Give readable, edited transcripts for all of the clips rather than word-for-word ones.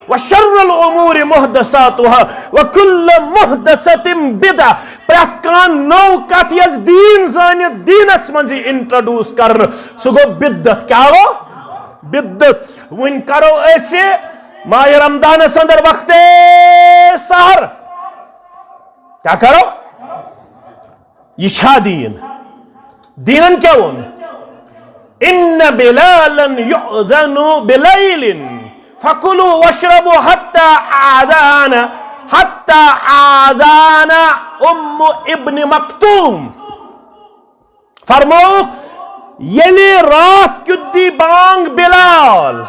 وشر الامور محدثاتها وكل محدثة بدعة پرت کان نو کت یس دین زانت دینس منزی انٹروڈیوس کرن سو گو بدت کیا گو بدت ون کرو ایسے ماہ رمضان سندر وقت سحر کیا کرو یہ چھا دینن کیا ون ان بلالا يؤذن بليل فكلوا واشربوا حتى آذان ابن مکتوم فرمو یلی رات کدی بانگ بلال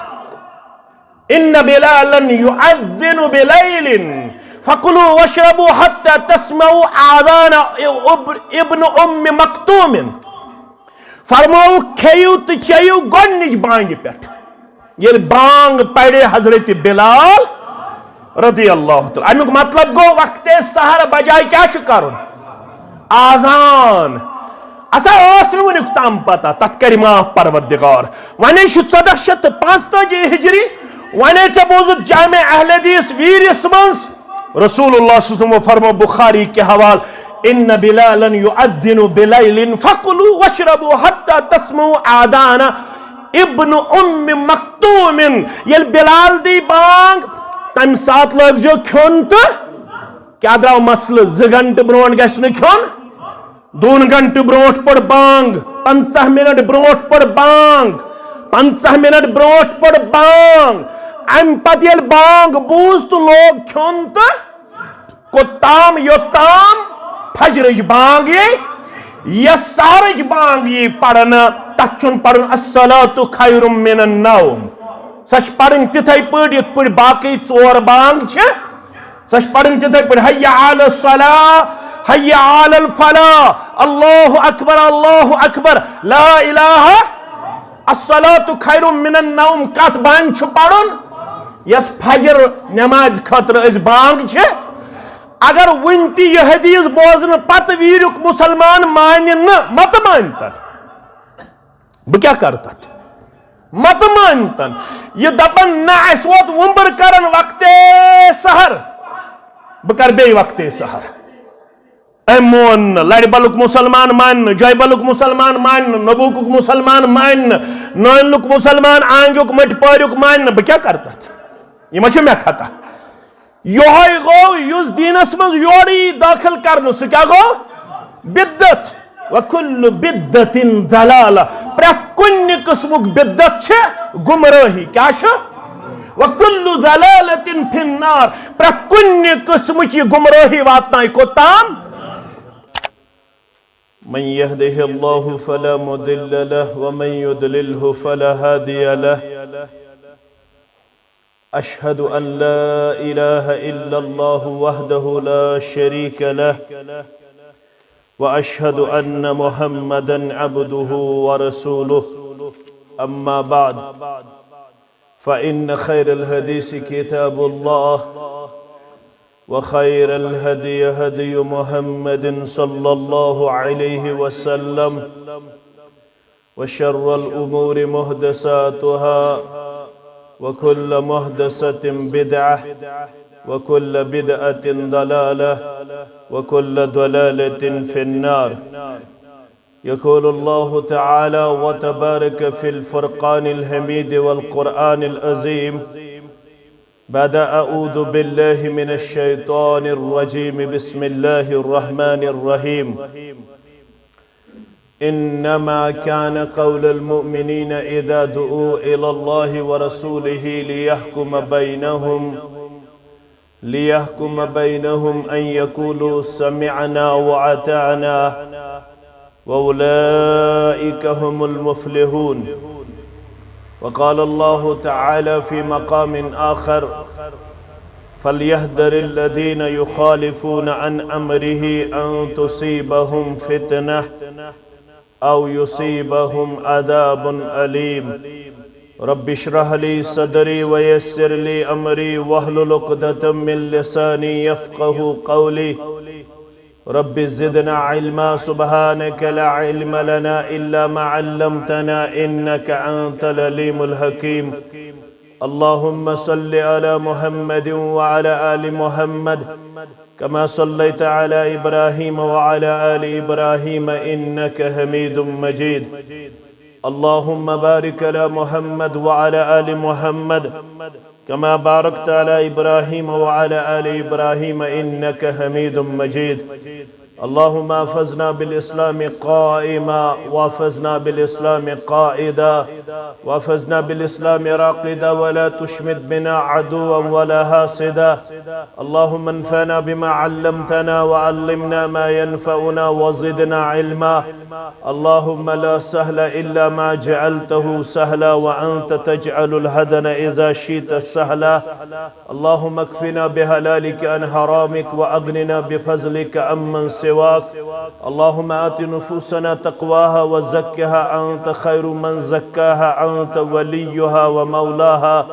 ان بلالا يؤذن بليل فكلوا واشربوا حتى تسمعوا آذان ابن مکتوم فرمو کھیو تو چیو گونج بانگ پیٹ یہ بانگ پڑے حضرت بلال رضی اللہ تعالی امیک مطلب گو وقت سحر بجائے کیا کرن آزان اسا اوسن ونیک تام پتہ تت کر معاف پروردگار ونے 1455 ہجری ونے ژے بوزت جامع اہل حدیث ویرس منز رسول اللہ صلی اللہ علیہ وسلم فرمو بخاری کے حوال ان بلالا يؤذن بليل فكلوا واشربوا حتى تسمعوا آذان ابن مکتوم یل بلال دی بانگ تم سات لوگ جو کھون تو کیا دراو مسئلہ 2 گھنٹے برونٹ گھس نہ کھون 2 گھنٹے برونٹ پڑ بانگ 50 منٹ برونٹ پڑ بانگ 50 منٹ برونٹ پڑ بانگ ام پت یل بانگ بوز تو لوگ کھون تو کوتام یوتام فجرج بانگ یہ سارج بانگ یہ پڑھنا تچن پڑھن الصلاة خیر من النوم سچ پڑھن تتھائی پڑھ یت پڑھ باقی 4 بانگ چھے سچ پڑھن تتھائی پڑھ حی علی الصلاة حی علی الفلاح اللہ اکبر لا الہ الصلاة خیر من النوم کت بانگ چھ پڑھن یس فجر نماز خطر اس بانگ چھے اگر ونتی یہ حدیث بوزن پت ویرک مسلمان مانن مت مانتن بہ کیا کرتا مت مانتن یہ دپن نہ اس وقت ومبر کرن وقت سحر بہ کر بی وقت سحر اے مون لڑ بلک مسلمان مان جائے بلک مسلمان مان نبوک مسلمان مان نانک مسلمان آنگک مٹ پارک مان بہ کیا کرتا یہ مچھ میں کھتا یہ گو یس دینس من یوری داخل کرن سہ کیا گو بدت وکل بدت ضلالہ پرت کن قسمک بدت چھ گمراہی کیا چھ وکل ضلالت فی النار پرت کن قسمچ گمراہی واتنائی کو تام من يهده الله فلا مضل له ومن يضلله فلا هادي له أشهد أن لا إله إلا الله وحده لا شريك له وأشهد أن محمدًا عبده ورسوله أما بعد فإن خير الحديث كتاب الله وخير الهدي هدي محمد صلى الله عليه وسلم وشر الأمور محدثاتها وكل محدثة بدعة وكل بدعة ضلالة وكل ضلالة في النار يقول الله تعالى وتبارك في الفرقان الحميد والقرآن العظيم بعد أعوذ بالله من الشيطان الرجيم بسم الله الرحمن الرحيم إنما كان قول المؤمنين إذا دعوا إلى الله ورسوله ليحكم بينهم أن يقولوا سمعنا وأطعنا وأولئك هم المفلحون وقال الله تعالى في مقام آخر فليحذر الذين يخالفون عن أمره أن تصيبهم فتنة أو يصيبهم عذاب أليم رب اشرح لي صدري ويسر لي أمري واحلل عقدة من لساني يفقه قولي رب زدنا علما سبحانك لا علم لنا إلا ما علمتنا إنك أنت العليم الحكيم اللهم صل على محمد وعلى آل محمد كما صليت على إبراهيم وعلى آل إبراهيم إنك حميد مجيد اللهم بارك على محمد وعلى آل محمد كما باركت على إبراهيم وعلى آل إبراهيم إنك حميد مجيد اللهم احفظنا بالإسلام قائما واحفظنا بالإسلام قائدا واحفظنا بالإسلام راقدا ولا تشمت بنا عدوا ولا حاسدا اللهم انفعنا بما علمتنا وعلمنا ما ينفعنا وزدنا علما اللهم لا سهل إلا ما جعلته سهلا وأنت تجعل الهدن إذا شئت سهلا اللهم اكفنا بحلالك عن حرامك وأغننا بفضلك عمن سواك اللهم آت نفوسنا تقواها وزكها أنت خير من زكاها أنت وليها ومولاها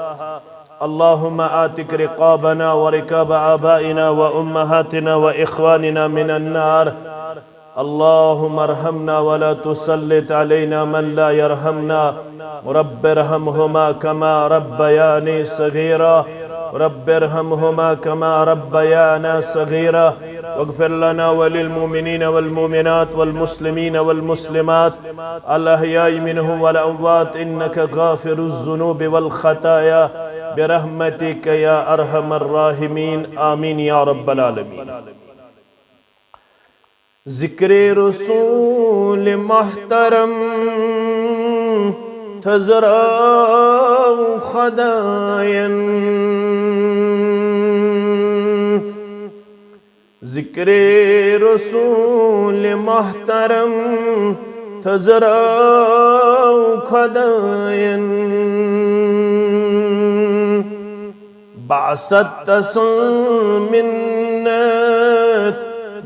اللهم آتك رقابنا ورقاب آبائنا وأمهاتنا وإخواننا من النار اللهم ارحمنا ولا تسلط علينا من لا يرحمنا رب ارحمهما كما ربياني صغيرا رب ارحمهما كما ربيانا صغيرا واغفر لنا وللمؤمنين والمؤمنات والمسلمين والمسلمات الأحياء منهم والأموات إنك غافر الذنوب والخطايا برحمتك يا أرحم الراحمين آمين يا رب العالمين ذکر رسول محترم تزرع خداين ذکر رسول محترم تزرع خداين بعثت منت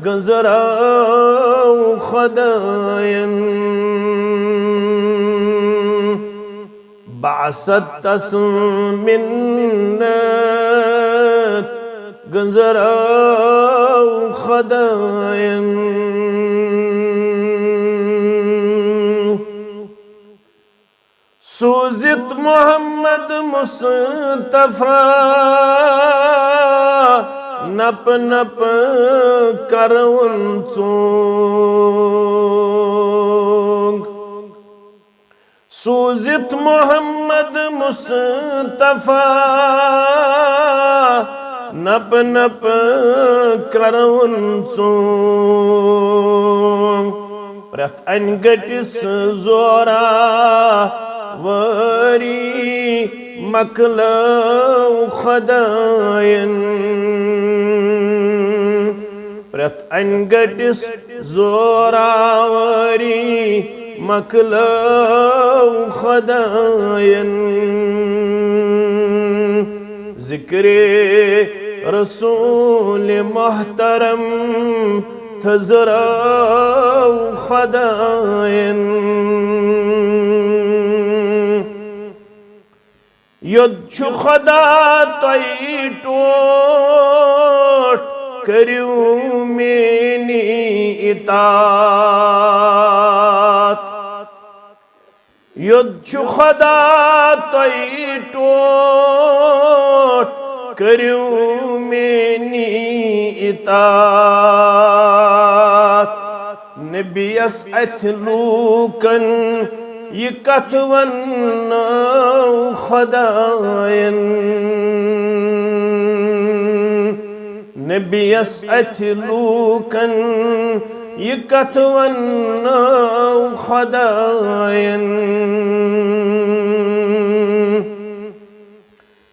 گزرا خداين بعثت منت گزرا خداين سوزت محمد مصطفى نپ نپ کرون چونگ سوزت محمد مصطفى نپ نپ کرون چونگ پرت انگٹس زورا وری مکلو خداين پرت انگٹس زوراوری مکلو خداين ذکر رسول محترم تزرع خداين یود چھو خدا تائی ٹوٹ کریو مینی اطاعت یود چھو خدا تائی ٹوٹ کریو مینی اطاعت نبی اس اتلوکن یہ کتھ ونو خداين نبی اس اتلوکن یہ کتھ ونو خداين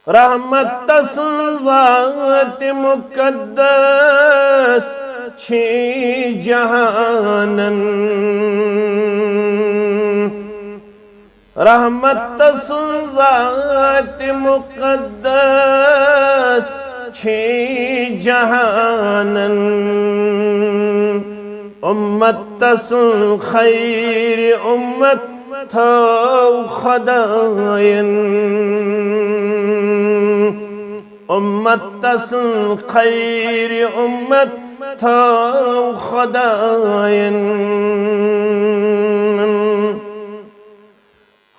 رحمت تسن ذات مقدس چھی جہانن رحمت تسن ذات مقدس چھی جہانن امت تسن خیر امت تھو خداين امت تسن خیر امت تھو خداين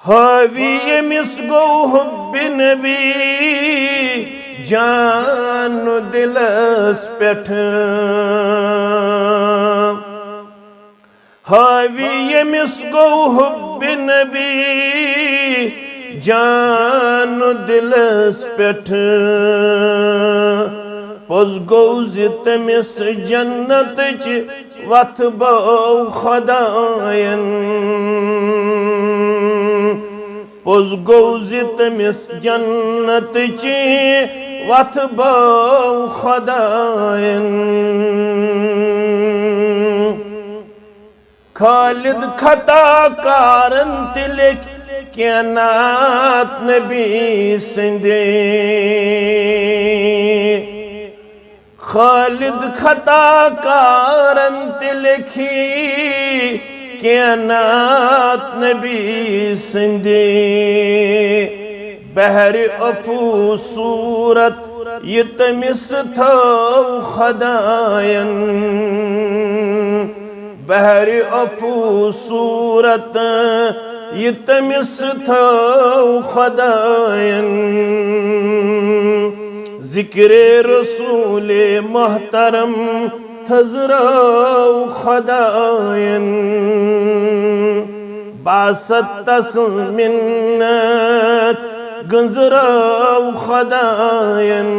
حاوی یمس گو حب نبی جان دلس پٹھ حاوی یمس گو حب نبی جان دلس پٹھ پوز گو تمس جنت چ وت بو خدائن پوز گو تمس جنت چ وت بو خدائن خالد خطا کارن تلک کینات نبی سندے خالد خطا کارن تلکھی کینات نبی سندے بحر افو صورت یہ تمس تھو خدائن بحر افو صورت یہ تمس تھو خدائن ذکر رسول محترم تھزرو خدائن باست تس منت گنزرو خدائن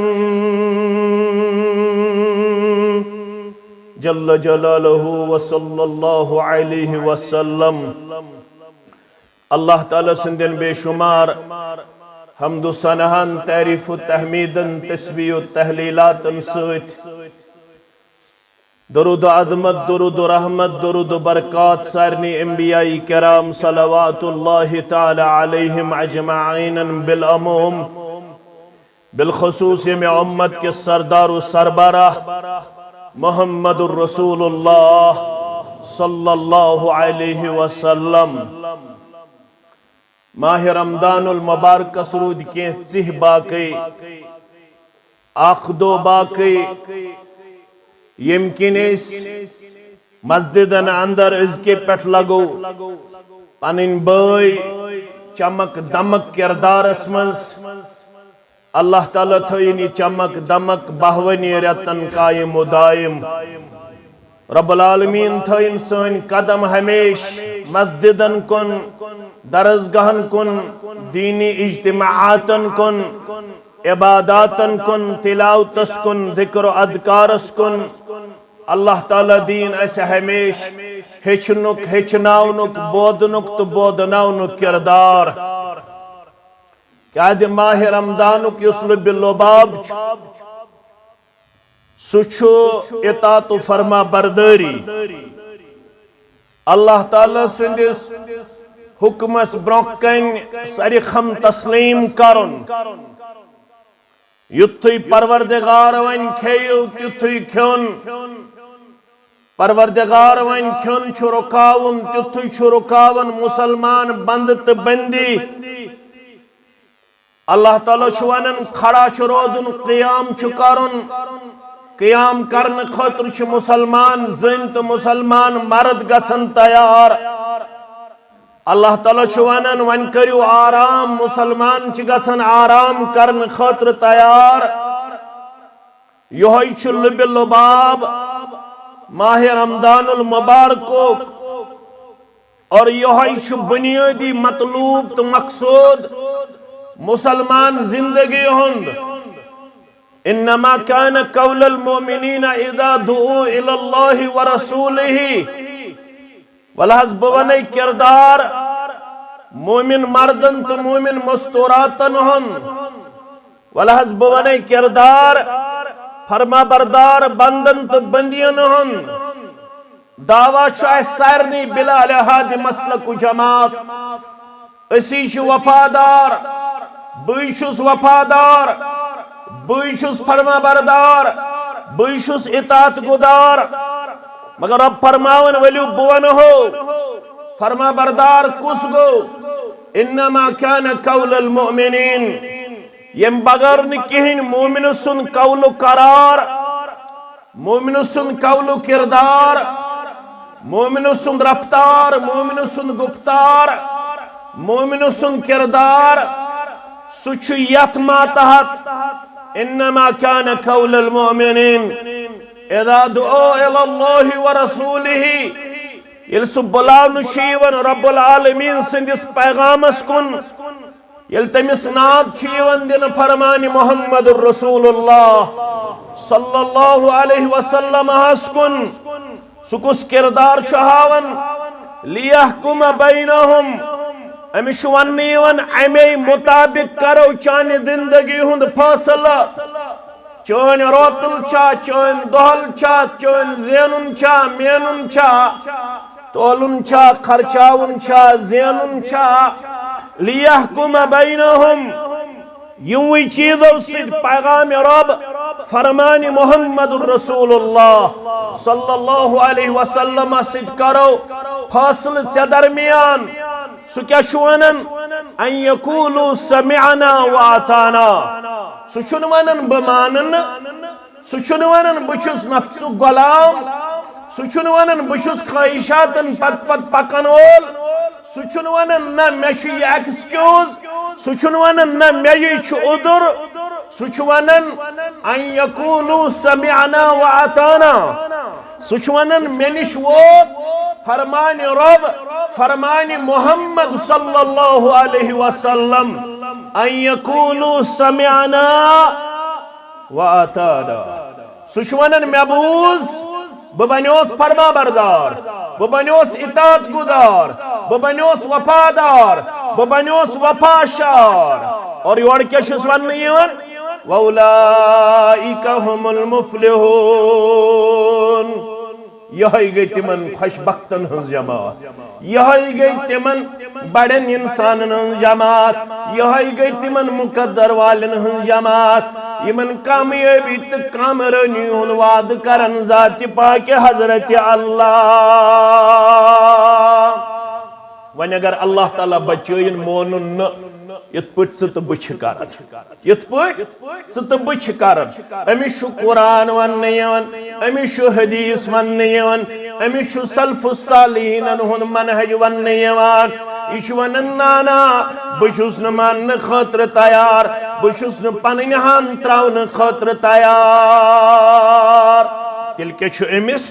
جل جلالہ وصلی اللہ علیہ وسلم اللہ تعالیٰ سندن بے شمار حمد و ثناءن تعریف و تحمیدن تسبیح و تحلیلاتن سوت درود و عظمت درود و رحمت درود و برکات سارنی انبیاء کرام صلوات اللہ تعالی علیہم اجمعین بالعموم بالخصوص میں امت کے سردار و سربراہ محمد الرسول اللہ صلی اللہ علیہ وسلم ماہ رمضان المبارک سرود کے چھ باقی آخ دو باقی یمکن اس مسجدن اندر از کے پٹ لگو پنن بائی چمک دمک کردار اسمز اللہ تعالیٰ تھوینی چمک دمک بہونی رتن قائم و دائم رب العالمین تھوین سن قدم ہمیش مسجدن کن درسگاہن کن دینی اجتماعاتن کن عباداتن کن تلاوتس کن ذکر و اذکارس کن اللہ تعالیٰ دین ایسے ہمیش ہچنک ہچناؤنک بودنک تو بودناؤنک کردار کیا دی ماہ رمضانک یسلب اللباب سچو اطاعت و فرما برداری اللہ تعالیٰ سندس حکمس برکن سرخم تسلیم کرن یتھوی پروردگار ون کھیو تیتھوی کھون پروردگار ون کھون چھو رکاون تیتھوی چھو رکاون مسلمان بند تو بندی اللہ تعالیٰ چھوانن کھڑا چھو رودن قیام چھو کرن قیام کرن خطر چھو مسلمان زن تو مسلمان مرد گسن تیار اللہ تعالیٰ چھوانن ون کریو آرام مسلمان چھ گسن آرام کرن خطر تیار یہی چھو لب اللباب ماہ رمضان المبارکو اور یہی چھو بنیادی مطلوب تو مقصود مسلمان زندگی ہند انما كان قول المؤمنین اذا دعوا الى اللہ ورسولہ والحظ بوانی کردار مومن مردن تو مومن مستوراتن ہن والحظ بوانی کردار فرما بردار بندن تو بندین ہن دعویٰ شاہ سارنی بلا لحاد مسلک و جماعت اسیش وفادار بیشس وفادار بیشس فرما بردار بیشس اطاعت گدار مگر اب فرماون ولیو بوان ہو فرما بردار کس گو انما كان قول المؤمنین یم بغیر نکہن مومن سن قول و قرار مومن سن قول و کردار مومن سن رفتار مومن سن گفتار مومن سن کردار سچ یت ماتحت انما كان قول المؤمنين اذا دعوا الى الله ورسوله یل سو بلاون شیون رب العالمین سندس پیغامس کن یل تمس ناد شیون دن فرمان محمد رسول اللہ صلی اللہ علیہ وسلم ہس کن سکس کردار چہاون لیحکم بینہم امش ون امی مطابق کرو چان زندگی ہند فاصلہ چون روتل چھا چون دہل چھا چون زینن چھا مینن چھا تولن چھا خرچاون چھا زینن چھا لیحکم بینہم یوی چیزو سید پیغام رب فرمان محمد رسول اللہ صلی اللہ علیہ وسلم سید کرو فاصل چا درمیان سو کیا شوانن ان یقولو سمعنا واتانا سو چنوانن بمانن سو چنوانن بچوس نفس غلام سو چنوانن بچوس خواہشاتن پت پت پکن وول سو چنوانن نا میشی ایکسکیوز سو چنوانن نا میش عذر سو چنوانن ان یقولو سمعنا واتانا سو چنوانن منش ووت فرمان رب فرمان محمد صلی اللہ علیہ وسلم ان یقولو سمعنا واتانا سوچوانن محبوز ببنیوس فرما بردار ببنیوس اطاعت گزار ببنیوس وفادار ببنیوس وفاشار اور یوڑ کیا شسوان نہیں ہون وَأُولَئِكَ هُمُ الْمُفْلِحُونَ یہی گئی تمن خوشبختن ہنز جماعت یہی گئی تمن بڑن انسانن ہنز جماعت یہی گئی تمن مقدر والن ہنز جماعت یمن کامیابی تک کامرانی ہن وعد کرن ذات پاک حضرت اللہ ون اگر اللہ تعالیٰ بچوین مونن یت پٹ ست بچ کرن یت پٹ ست بچ کرن امیش قرآن ون یون امیش حدیث ون یون امیش سلف الصالحین ہن منہج ون یون یہ ونن نانا بچوس نہ مان خاطر تیار بچوس نہ پنن ہن تراون خاطر تیار تیل کیا چھو امس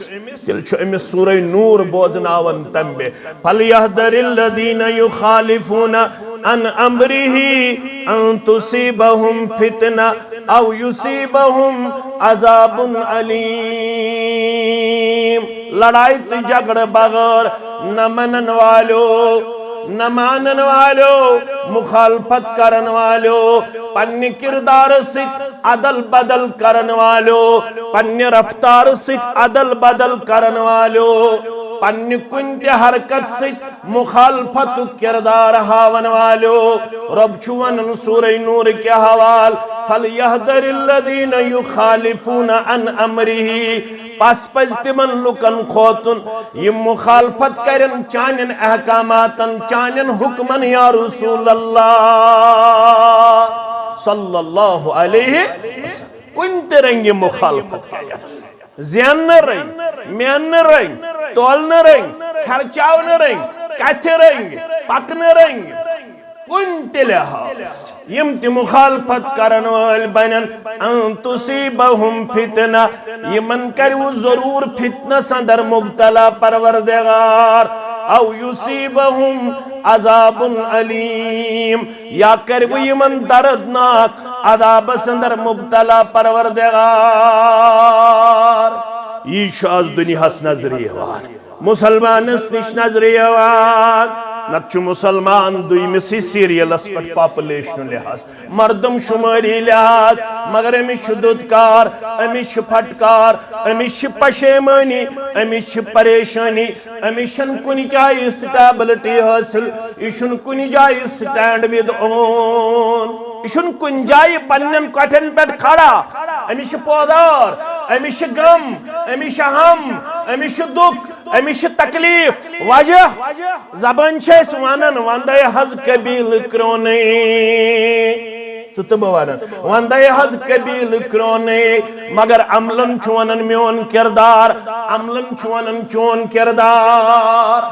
سورہ نور بوزناون تنبے فَلْيَحْذَرِ الَّذِينَ يُخَالِفُونَ عَنْ أَمْرِهِ أَن تُصِيبَهُمْ فِتْنَةٌ أَوْ يُصِيبَهُمْ عَذَابٌ عَلِيمٌ لڑائی تو جگڑ بغیر نہ منن والو نہ مانن والو مخالفت کرن والو پنی کردار ست عدل بدل کرن والو پنی رفتار ست عدل بدل کرن والو پنی کنتی حرکت ست مخالفت کردار ہاون والو رب چون سورہ نور کے حوال فَلْيَحْذَرِ الَّذِينَ يُخَالِفُونَ عَنْ أَمْرِهِ پس پز تمن لکن خوتن یہ مخالفت کرن چانن احکاماتن چانن حکمن یا رسول اللہ صلی اللہ علیہ وسلم کنت رنگ مخالفت کرن زین نہ رنگ مین نہ رنگ تول نہ رنگ خرچاو نہ رنگ کتھ رنگ پک نہ رنگ کنت لحاظ یم تی مخالفت کرن وال بنن ان تصیبہم فتنہ یمن کرو ضرور فتنہ سندر مبتلا پروردگار او یصیبہم عذاب علیم یا کرو یمن دردناک عذاب سندر مبتلا پروردگار یہ شاز دنیا ہس نظری وار مسلمان نش نظری وار نتچو مسلمان دوی مسی سیریلس پر پاپولیشن لحاظ مردم شماری لحاظ مگر امیش دودکار امیش پھٹکار امیش پشیمانی امیش پریشانی امیشن کنی چاہی سٹیبلٹی حاصل ایشن کنی جائی سٹینڈ ود اون ایشن کن جائی پنن کٹن پیٹ کھڑا امیش پودار امیش غم امیش ہم امیش دکھ امیش تکلیف وجہ زبان چھس وانن وندے حز قبیل کرونی ستبہ وانن وندے حز قبیل کرونی مگر عملن چونن میون کردار عملن چونن چون کردار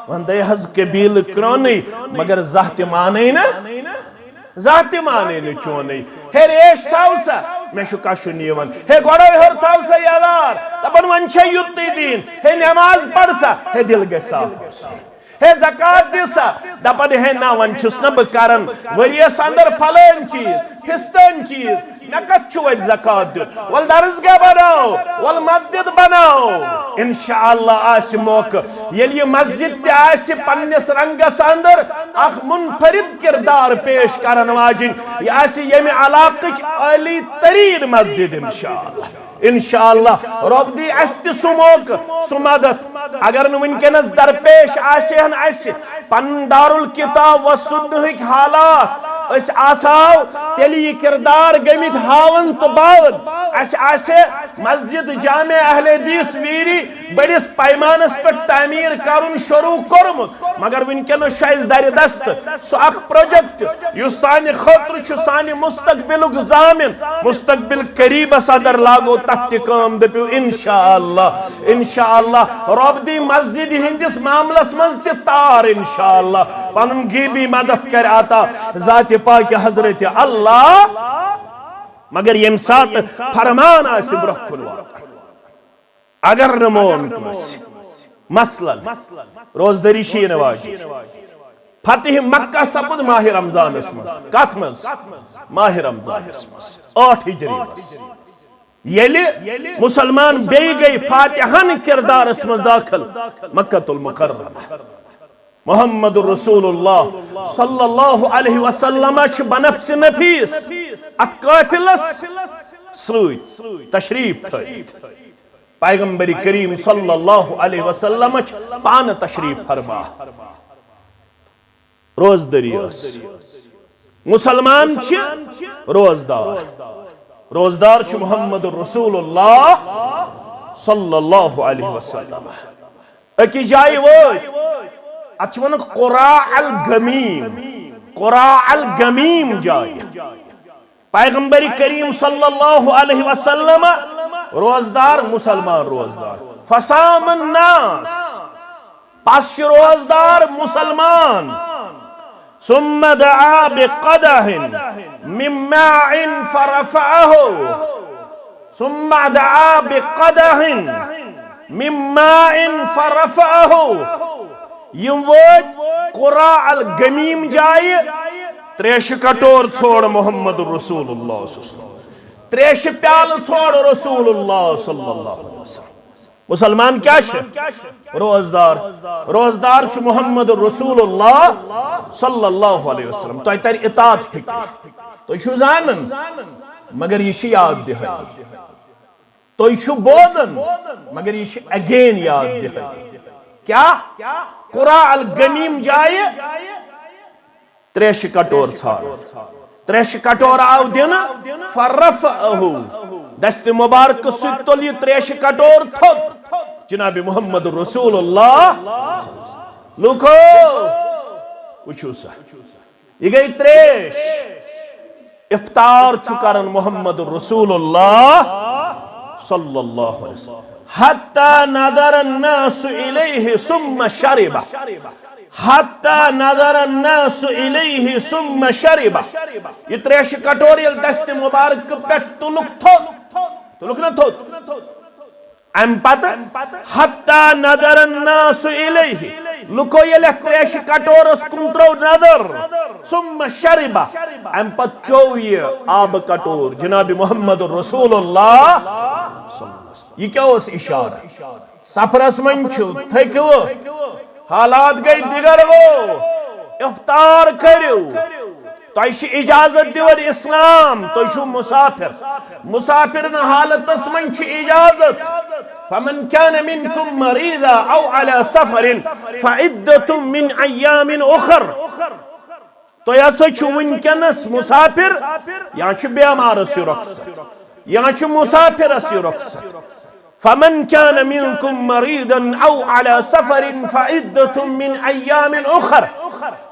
وندے حض قبیل کرونی مگر زہت مانے نا ذاتی مانے نے چونے ہے ریش تھاو سا میں شکا شنیون ہے گوڑا ہر تھاو سا یادار تبن ونچہ یوتی دین ہے نماز پڑھ سا ہے دل گے صاف ہے زکاة دیسا دبن ہے نا ونچس نب کرن وریس اندر پھلین چیز پھستین چیز نکت چوئے زکاة دیت والدرزگاہ بناو والمدد بناو انشاءاللہ آسی موقع یل یہ مسجد تی آسی پنس رنگس اندر اخ منفرد کردار پیش کرن واجن یہ آسی یمی علاقش علی ترین مسجد انشاءاللہ رب دی استی سموک سمدت اگر نمکنس درپیش آسی ہن آسی پن دارالکتاب و سنہک حالات اس آساو تیلی کردار گمیت ہاون تو باون اس آسے مسجد جامع اہل حدیث ویری بڑیس پیمانس پر تعمیر کرن شروع کرمت مگر ونکن شایز داری دست سو اخ پروجیکٹ یو سانی خطر چو سانی مستقبل ضامن مستقبل قریب صدر لاگو تحت کام دپیو انشاءاللہ رب دی مسجد ہندس معاملس منز تی تار انشاءاللہ پنن گیبی مدد کر آتا ذات پاک حضرت اللہ مگر یم سات فرمان آسی برہ کنوات اگر نمون کنسی مثلا روزدری شین واجی فتح مکہ سپد ماہ رمضان اسمس کت مز ماہ رمضان اسمس 8 ہجری مز یلی مسلمان بی گئی فاتحان کردار اسمس داخل مکہ المکرمہ محمد رسول اللہ صلی اللہ علیہ وسلم بنفس نفیس ات قافلس سوید تشریف تھائیت پیغمبر کریم صلی اللہ علیہ وسلم پان تشریف فرما روزداری اس مسلمان چھ روزدار چھ محمد رسول اللہ صلی اللہ علیہ وسلم اکی جائی ووت اچھوان قراء الگمیم جائی پیغمبر کریم صلی اللہ علیہ وسلم روزدار مسلمان روزدار فسام الناس پس روزدار مسلمان ثم دعا بقدح من ماء فرفعه ثم دعا بقدح من ماء فرفعه یم ووت قراء الگمیم جائے تریش کٹور چھوڑ محمد رسول اللہ صلی اللہ علیہ وسلم تریش پیال چھوڑ رسول اللہ صلی اللہ علیہ وسلم مسلمان کیا شہ روزدار چھ محمد رسول اللہ صلی اللہ علیہ وسلم تو تر اطاعت فکر تو چھو زانن مگر یہ چھ یاد دہائی تو چھو بودن مگر یہ چھ اگین یاد دہائی کیا قراء الگمیم جائے تریش کٹور چھار تریش کٹور آو دینا فرفعہو دست مبارک ستل یہ تریش کٹور تھوڑ جناب محمد رسول اللہ لوکو وچھو سا یہ گئی تریش افطار چکرن محمد رسول اللہ صلی اللہ علیہ وسلم حتی نظر الناس الیہ ثم شربہ حتی نظر الناس الیہ ثم شربہ یہ تریش کٹوریل دست مبارک پیٹ تلک نہ تھوت ام پتہ حتی نظر الناس الیہ لکو یہ تریش کٹورس کنترو نظر ثم شربہ ام پتہ چوئی آب کٹور جناب محمد رسول اللہ یہ کیا اس اشارہ سفرس من چھو تھکو حالات گئی دیگر وہ افطار کریو تو ایشی اجازت دیور اسلام تو ایشو مسافر نہ حالت اسمن چھ اجازت فمن كان منكم مريضا او على سفر فعدة من ایام اخر تو ایسا چھو ونکنس مسافر یہاں چھ بیمار اسی رخصت یہاں چھ مسافر اسی رخصت فمن كان منكم مريضا او على سفر فعدة من ايام اخر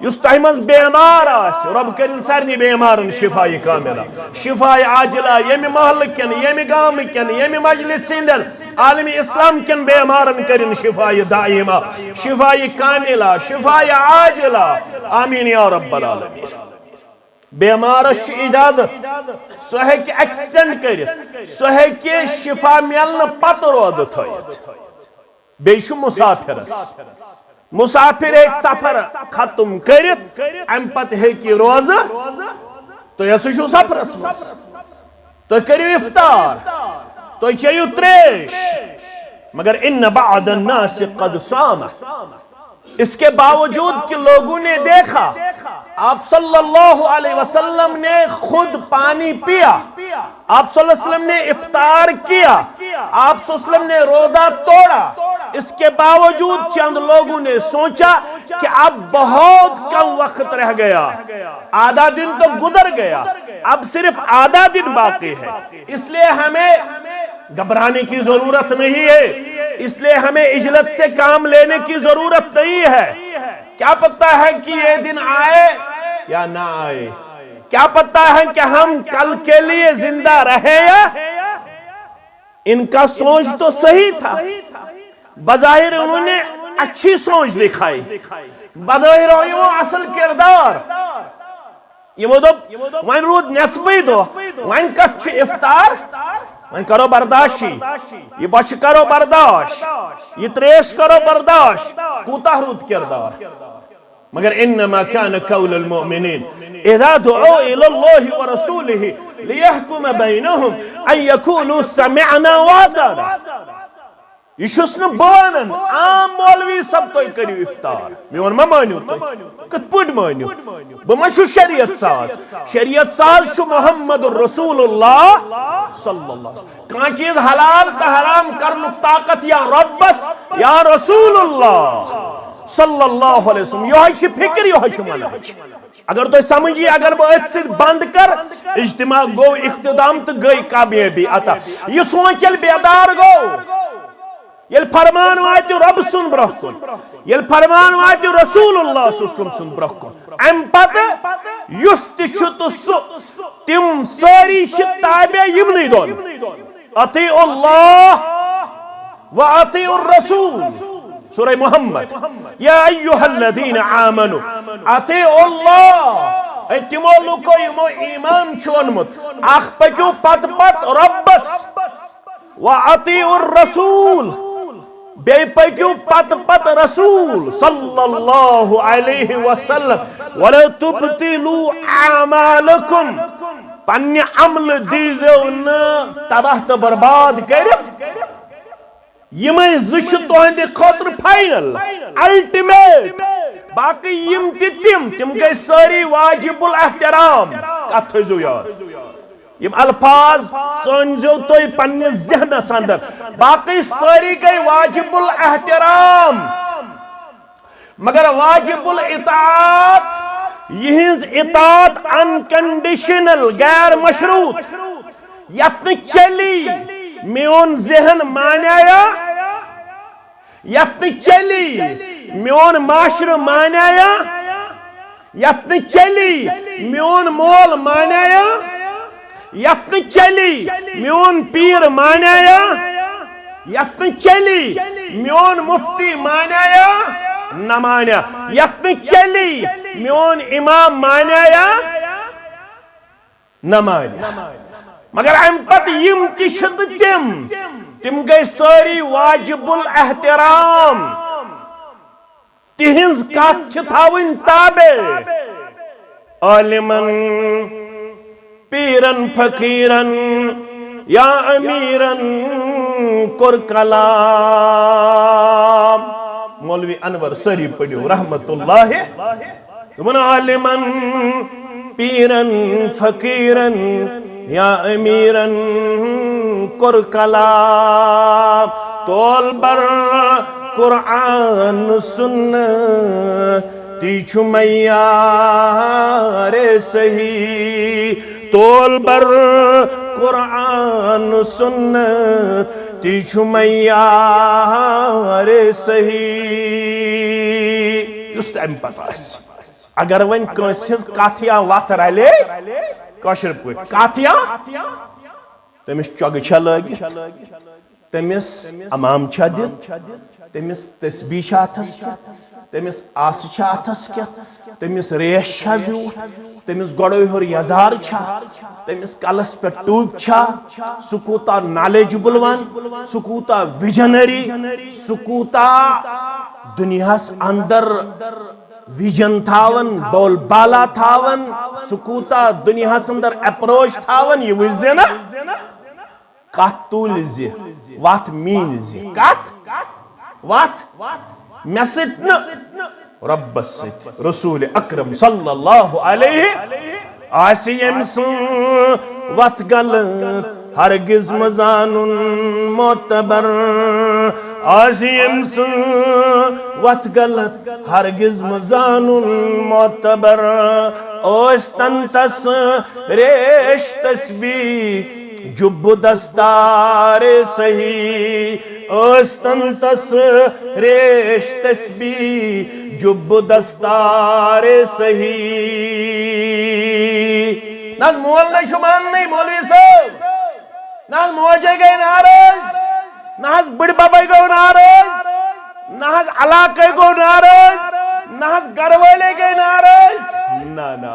يستعمز بيمار رب كريم سارني بيمار شفاء كاملة شفاء عاجلة يمي محل كن يمي قام كن يمي مجلس سندل عالم اسلام كن بيمار كريم شفاء دائمة شفاء كاملة شفاء عاجلة آمين يا رب العالمين بیمارش اجازت سو ہیکہ ایکسٹینڈ کرت سو ہیکہ شفا ملن پتہ رود تھایت بیش مسافرس مسافر ایک سفر ختم کرت ام پتہ ہیکہ روز تو یہ چھو سفرس مس تو کریو افطار تو چیو تریش مگر ان بعض الناس قد صام اس کے باوجود کہ لوگوں نے دیکھا آپ صلی اللہ علیہ وسلم نے خود پانی پیا آپ صلی اللہ علیہ وسلم نے افطار کیا آپ صلی اللہ علیہ وسلم نے روزہ توڑا اس کے باوجود چند لوگوں نے سوچا کہ اب بہت کم وقت رہ گیا آدھا دن تو گزر گیا اب صرف آدھا دن باقی ہے اس لیے ہمیں گھبرانے کی ضرورت نہیں ہے اس لیے ہمیں عجلت سے کام لینے کی ضرورت نہیں ہے کیا پتہ ہے کہ یہ دن آئے یا نہ آئے کیا پتہ ہے کہ ہم کل کے لیے زندہ رہے یا ان کا سوچ تو صحیح تھا بظاہر انہوں نے اچھی سوچ دکھائی بظاہر وہ اصل کردار یہ وہ دو وائن رود نسبی دو وائن کچھ افطار وائن کرو برداشی یہ بچ کرو برداشت یہ تریش کرو برداشت کوتاہ رود کردار مگر انما كان قول المؤمنين اذا دعوا الى الله ورسوله ليحكم بينهم ان يقولوا سمعنا واطعنا یہ چھس نہ بانن عام مولوی سب تو کریو افطار میون ما مانیو تو کت پٹ مانیو بما چھو شریعت ساز چھو محمد رسول اللہ صلی اللہ علیہ وسلم کان چیز حلال تا حرام کرنک طاقت یا ربس یا رسول اللہ صلی اللہ علیہ وسلم یہ ہے فکر یہ ہے منہج اگر تو سمجھیے اگر وہ ات سے بند کر اجتماع گو اقتدام تو گئی کامیابی عطا یہ سوچل بیدار گو یل فرمان واتو رب سن برہ کن یل فرمان واتو رسول اللہ صلی اللہ علیہ وسلم سن برہ کن ام پتہ یس تشت سو تم ساری تابع یمنی دون اطیع اللہ و اطیع الرسول سورہ محمد یا ایوہ الذین آمنوا اطیع اللہ تمو لوکو یمو ایمان چھونمت اخ پکیو پت پت ربس و اطیع الرسول بے پکیو پت پت رسول صلی اللہ علیہ وسلم وَلَا تُبْتِلُوا أَعْمَالَكُمْ پنی عمل دیگو نا تباہ تا برباد کرت یمیں زش توہندے خطر فائنل الٹیمیٹ باقی یم تم گئی ساری واجب الاحترام کتھو یاد یم الفاظ سنزو توی پنی ذہن سندر باقی ساری گئی واجب الاحترام مگر واجب الاطاعت یہنز اطاعت انکنڈیشنل غیر مشروط یتن چلی میون ذہن مانایا یتن چلی میون معاشر مانایا یتن چلی میون مول مانایا یتن چلی میون پیر مانایا یتن چلی میون مفتی مانایا نہ مانیا یتن چلی میون امام مانایا نہ مانیا مگر ام پت یم تشت تم گئی ساری واجب الاحترام تہنز کت تھاون تابع عالمن پیرن فقیرن یا امیرن کر کلام مولوی انور سری پڑھو رحمت اللہ تمن عالمن پیرن فقیرن یا امیرن کر کلام تول بر قرآن سن تیچ میار صحیح تول بر قرآن سنت تی چھُ معیار صحیح یُس تہِ اَمہِ پتہٕ آسہِ اگر وۄنۍ کٲنٛسہِ ہٕنٛز کتھ یا وتھ رلے کٲشِر پٲٹھۍ کتھ یا تٔمِس چۄگہٕ چھا لٲگِتھ تٔمِس امام چھا دِتھ تٔمِس تسبیح چھا اتھس کٮ۪تھ تٔمِس آسہٕ چھا اتھس کٮ۪تھ تٔمِس ریش چھا زیوٗٹھ تٔمِس گۄڈَے ہیوٚر یزار چھا تٔمِس کلس پٮ۪ٹھ ٹوٗپۍ چھا سُہ کوٗتاہ نالیجبل ون سُہ کوٗتاہ وِجنری سُہ کوٗتاہ دُنیاہس اندر ویجن تھاون بول بالا تھاون سُہ کوٗتاہ دُنیاہس اندر اپروچ تھاون یہِ وٕچھ زِ نا کتھ تُلۍ زِ وتھ میٖنۍ زِ کتھ وتھ مےٚ سۭتۍ نہٕ رۄبس سۭتۍ رسول اکرم صلی اللہ علیہ آسہِ ییٚمہِ سٕنٛز وتھ غلط ہرگز مہ زانُن معتبر آسہِ ییٚمہِ سٕنٛز وتھ غلط ہرگز مہ زانُن معتبر ٲسۍتن تس ریش تسبیح جُب دستار صحیح ٲسۍتن تس ریش تسبیح جُب دستار صحیح نہ حظ مول نے چھُ ماننٕے مولوی صٲب نہ حظ موجے گٔے ناراض نہ حظ بٕڈِ ببے گوٚو ناراض نہ حظ علاقے گوٚو ناراض نہ حظ گھر والے گٔے ناراض نہ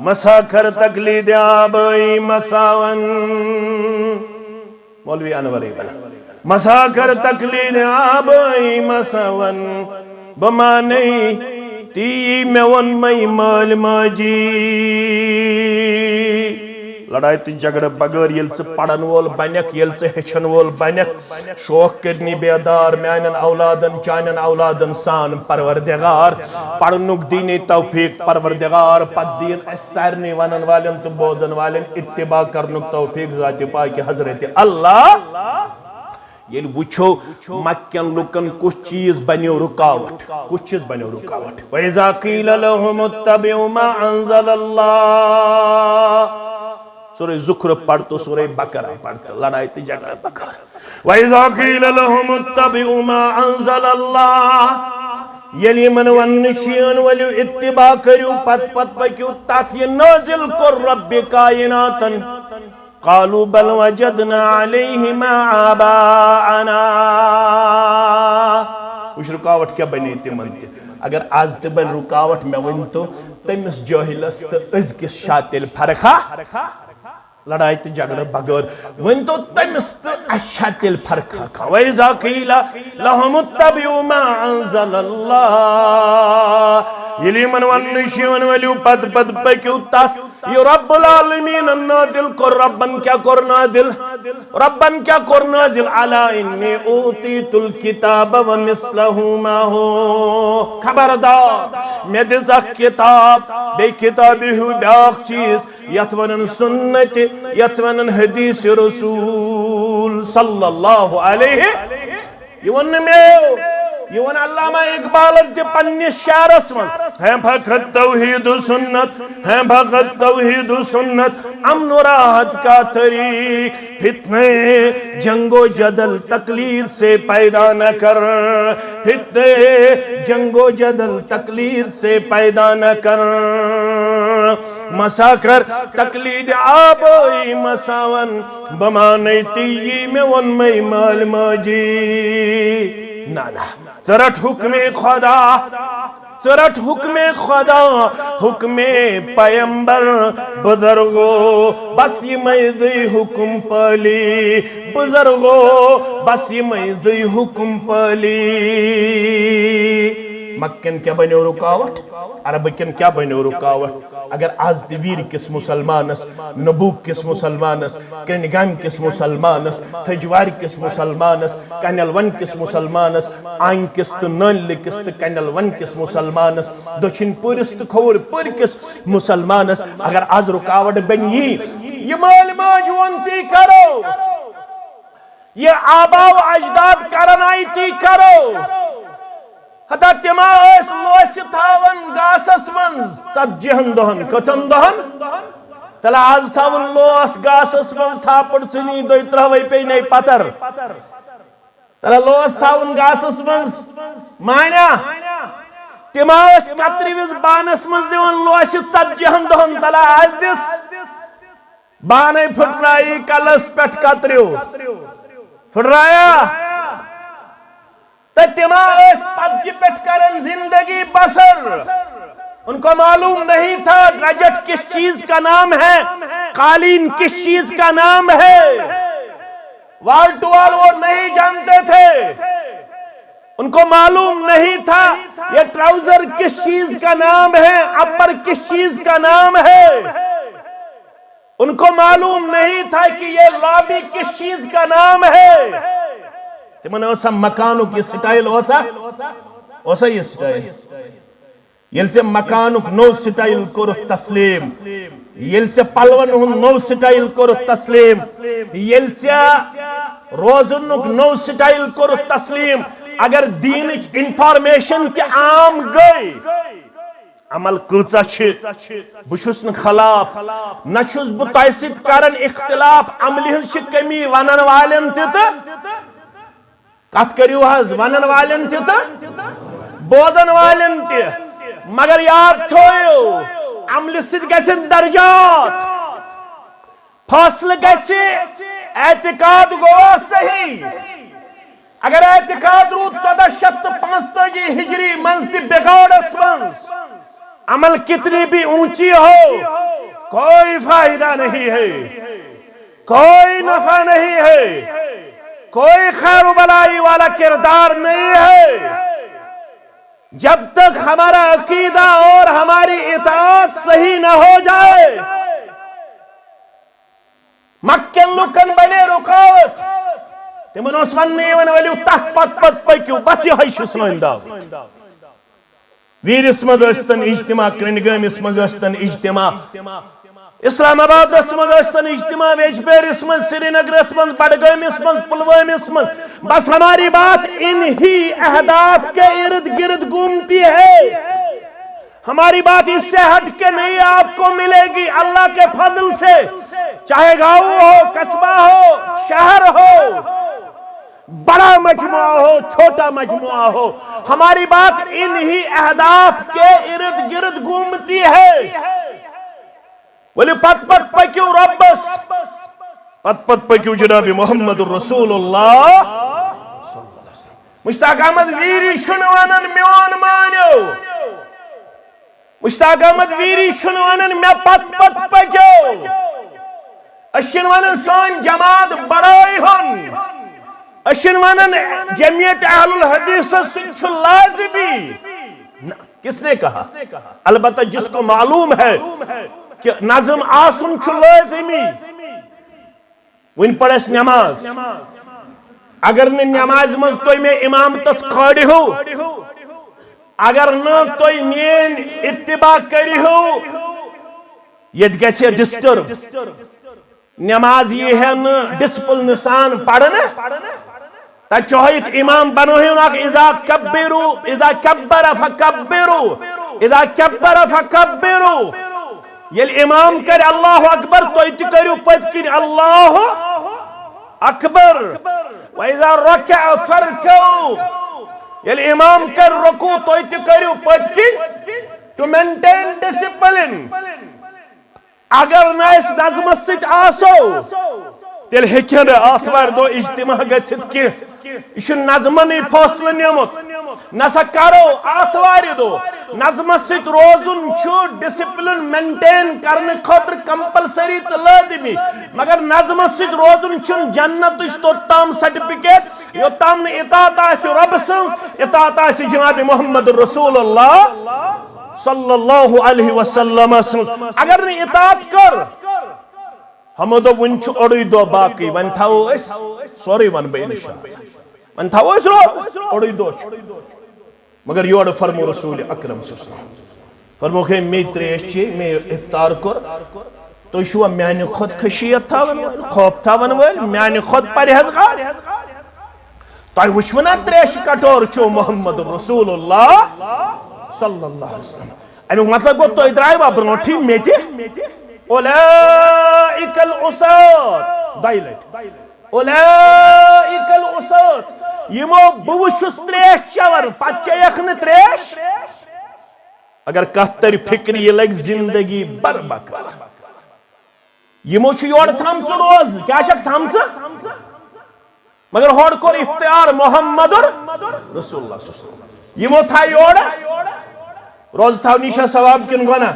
مسا کر تقلید آبائی مساون مولوی انوری بنا مسا کر تقلید آبائی مساون بمانے تی میں ون مئی مال ماجی لڑائی تھی جگڑ بغیر یل سے پڑھن وول بنیک یل سے ہچن وول بنیک شوق کرنی بیدار میانن اولادن چانن اولادن سان پروردگار پڑھنک دینی توفیق پروردگار پت دین سارنی ونن والن تو بودن والن اتباع کرنک توفیق ذات پاک حضرت اللہ یل وچھو مکین لکن کچھ چیز بنیو رکاوٹ کچھ چیز بنیو رکاوٹ وَإِذَا قِيلَ لَهُمُ اتَّبِعُوا مَا أَنزَلَ اللَّهُ سورہ زخرف پڑھ تو سورہ بقرہ پڑھ تو لڑائی تی جگڑ بغیر وَإِذَا قِيلَ لَهُمُ اتَّبِعُوا مَا أَنزَلَ اللَّهُ یلی من ونشین ولیو اتباع کریو پت پکیو تات یہ نازل کر رب کائناتن قالوا بل وجدنا علیہ ما آباءنا وش رکاوٹ کیا بنی تی منتی اگر آز تبن رکاوٹ میں ونتو تیمس جاہلست ازکس شاتل فرخا لڑائی تی جگڑ بغیر ونتو تیمس شاتل فرخا وَإِذَا قِيلَ لَهُمُ اتَّبِعُوا مَا أَنزَلَ اللَّهُ یلی من ونشین ولیو پد پکیو تات یہ رب العالمین نادل کر ربن کیا کر نادل علا انی اوتیت الکتاب ومثلہ ما ہو خبردار میں دزا کتاب بے کتابی ہو بیاق چیز یتونن سنت یتونن حدیث رسول صلی اللہ علیہ یہ علامہ اقبال دی پنی شعرس من ہیں بھقت توحید سنت امن و راحت کا طریق فتنے جنگ و جدل تقلید سے پیدا نہ کر فتنے جنگ و جدل تقلید سے پیدا نہ کر مساکر تقلید آبائی مساون بمانیتی میں ون میں مال ماجی نانا ژرٹ حکم خدا حکم پیمبر بزرگو بس یہ میدی حکم پالی بزرگو بس یہ میدی حکم پالی مکن کیا بنیو رکاوٹ عربکن کیا بنیو رکاوٹ اگر آز دیویر کس مسلمانس نبوک کس مسلمانس کرنگام کس مسلمانس تجوار کس مسلمانس کنل ون کس مسلمانس آئین کس تو نل کس تو کنل ون کس مسلمانس دوچن پورس تو کھور پور کس مسلمانس اگر آز رکاوٹ بنی یہ مال ماجوانتی کرو یہ آبا و اجداد کرنائی تی کرو حتا تما لوس تھاون گاسس من ژتجیہن دہن کچن دہن تلا آز تھاون لوس گاسس من تھاپڑ ژھنی دوی ترٛاوے پینے پتر تلا لوس تھاون گاسس من مانیا تم ٲسۍ کترِ وِز بانس منٛز دِوان لوسہِ 40 دۄہن تلا آز دِس بانے پھٹرائی کلس پٮ۪ٹھ کتریو پھٹرایا تو تم ٲسۍ پتجہِ پٮ۪ٹھ کرن زندگی بسر ان کو معلوم نہیں تھا رجٹ کس چیز کا نام ہے قالین کس چیز کا نام ہے وال ٹو وال وہ نہیں جانتے تھے ان کو معلوم نہیں تھا یہ ٹراؤزر کس چیز کا نام ہے اپر کس چیز کا نام ہے ان کو معلوم نہیں تھا کہ یہ لابی کس چیز کا نام ہے تمہیں اوسا مکانو کی سٹائل اوسا یہ سٹائل یل سے مکانک نو سٹائل کور تسلیم یل سے پلون ہن نو سٹائل کور تسلیم یل سے روزنک نو سٹائل کور تسلیم اگر دینچ انفارمیشن کے عام گئی عمل کۭژاہ چھِ بہٕ چھُس نہٕ خلاف نہ چھُس بہٕ تۄہہِ سۭتۍ کران اختلاف عملہِ ہٕنٛز چھِ کمی ونن والٮ۪ن تہِ تہٕ کتھ کٔرِو حظ ونن والٮ۪ن تہِ تہٕ بوزن والٮ۪ن تہِ مگر یاد تھٲیِو عملہِ سۭتۍ گژھن درجات فٲصلہٕ گژھِ اعتقاد گوٚوا صحیح اگر اعتقاد روٗد 1445 ہجری منٛز تہِ بِگاڑس منٛز عمل کتنی بھی اونچی ہو کوئی فائدہ نہیں ہے کوئی نفع نہیں ہے کوئی خیر و بلائی والا کردار نہیں ہے جب تک ہمارا عقیدہ اور ہماری اطاعت صحیح نہ ہو جائے مکن لکن بنے رکاوت تمن اوس وننی ون ؤلِو تتھ پت پٔکِو بس یِہوٚے چھُ سٲنۍ دعوت ویرس مز ٲسۍتن اجتماع کرنگٲمِس مز ٲسۍتن اجتماع اسلام آبادس مز ٲسۍتن اجتماع ویجبیرس مز سری نگرس مز بڈگٲمِس مز پلوٲمِس مز بس ہماری بات انہی اہداف کے ارد گرد گھومتی ہے ہماری بات اس سے ہٹ کے نہیں آپ کو ملے گی اللہ کے فضل سے چاہے گاؤں ہو قصبہ ہو شہر ہو بڑا مجموعہ ہو چھوٹا مجموعہ ہو ہماری بات انہی اہداف کے ارد گرد گھومتی ہے ولی پت پکیو ربس پت پکیو جناب محمد الرسول اللہ مشتاق احمد ویری شنوانن میون مانیو مشتاق احمد ویری شنوانن میں پت پکیو اشنوانن سان جماعت بڑائی ہن اشنوانن جمعیت اہل الحدیث سے لازمی کس نے کہا البتہ جس کو معلوم ہے کہ نظم آسن چھو لازمی ون پڑھس نماز اگر نے نماز مز تو میں امام تس کھاڑی ہو اگر نہ تو مین اتباع کری ہو یہ گیسے ڈسٹرب نماز یہ ہے نا ڈسپل نسان پڑھنا تا چوہیت امام بنوہن اذا کبرو اذا کبر فکبرو اذا کبر فکبرو یل امام کر اللہ اکبر تو ایتی کریو پت کر اللہ اکبر وَإِذَا رَكَعَ فَرْكَوْ یل امام کر رکو تو ایتی کریو پت کر to maintain discipline اگر نہ اس نظمت سیت آسو تیل ہیکن آتوار دو اجتماع گھت کی یہ نظمنی فاصلہ نیمت نسا کرو آتواری دو نظمت سیت روزن چھو ڈسپلن مینٹین کرنے خاطر کمپلسری تلادمی مگر نظمت سیت روزن چھن جنت تو تام سرٹیفکیٹ یو تام اطاعت آسی رب سنس اطاعت آسی جناب محمد رسول اللہ صلی اللہ علیہ وسلم اگر نہیں اطاعت کر ہمو دو ونچ اڑی دو باقی ون تھاو اس سوری ون بے انشاءاللہ ون تھاو اس رو اڑی دو مگر یوڑ فرمو رسول اکرم صلی اللہ علیہ وسلم فرمو کہ میں تریش چی میں افطار کر تو شو میانی خود خشیت تھاون ول خوف تھاون ول میانی خود پرہیزگار تو وچونا تریش کٹور چو محمد رسول اللہ صلی اللہ علیہ وسلم امیک مطلب گو تو ادرائی با برنوٹھی میٹی اولئک العصاة دائلت اولئک العصاة یمو بوشس تریش چور پچے یخن تریش اگر کتر فکر یہ لگ زندگی بربکار یمو چھ یور تھمس روز کیا شک تھمس مگر ہور کور اختیار محمد رسول اللہ صلی اللہ علیہ وسلم یمو تھا یور روز تھاو نیشا ثواب کن گونا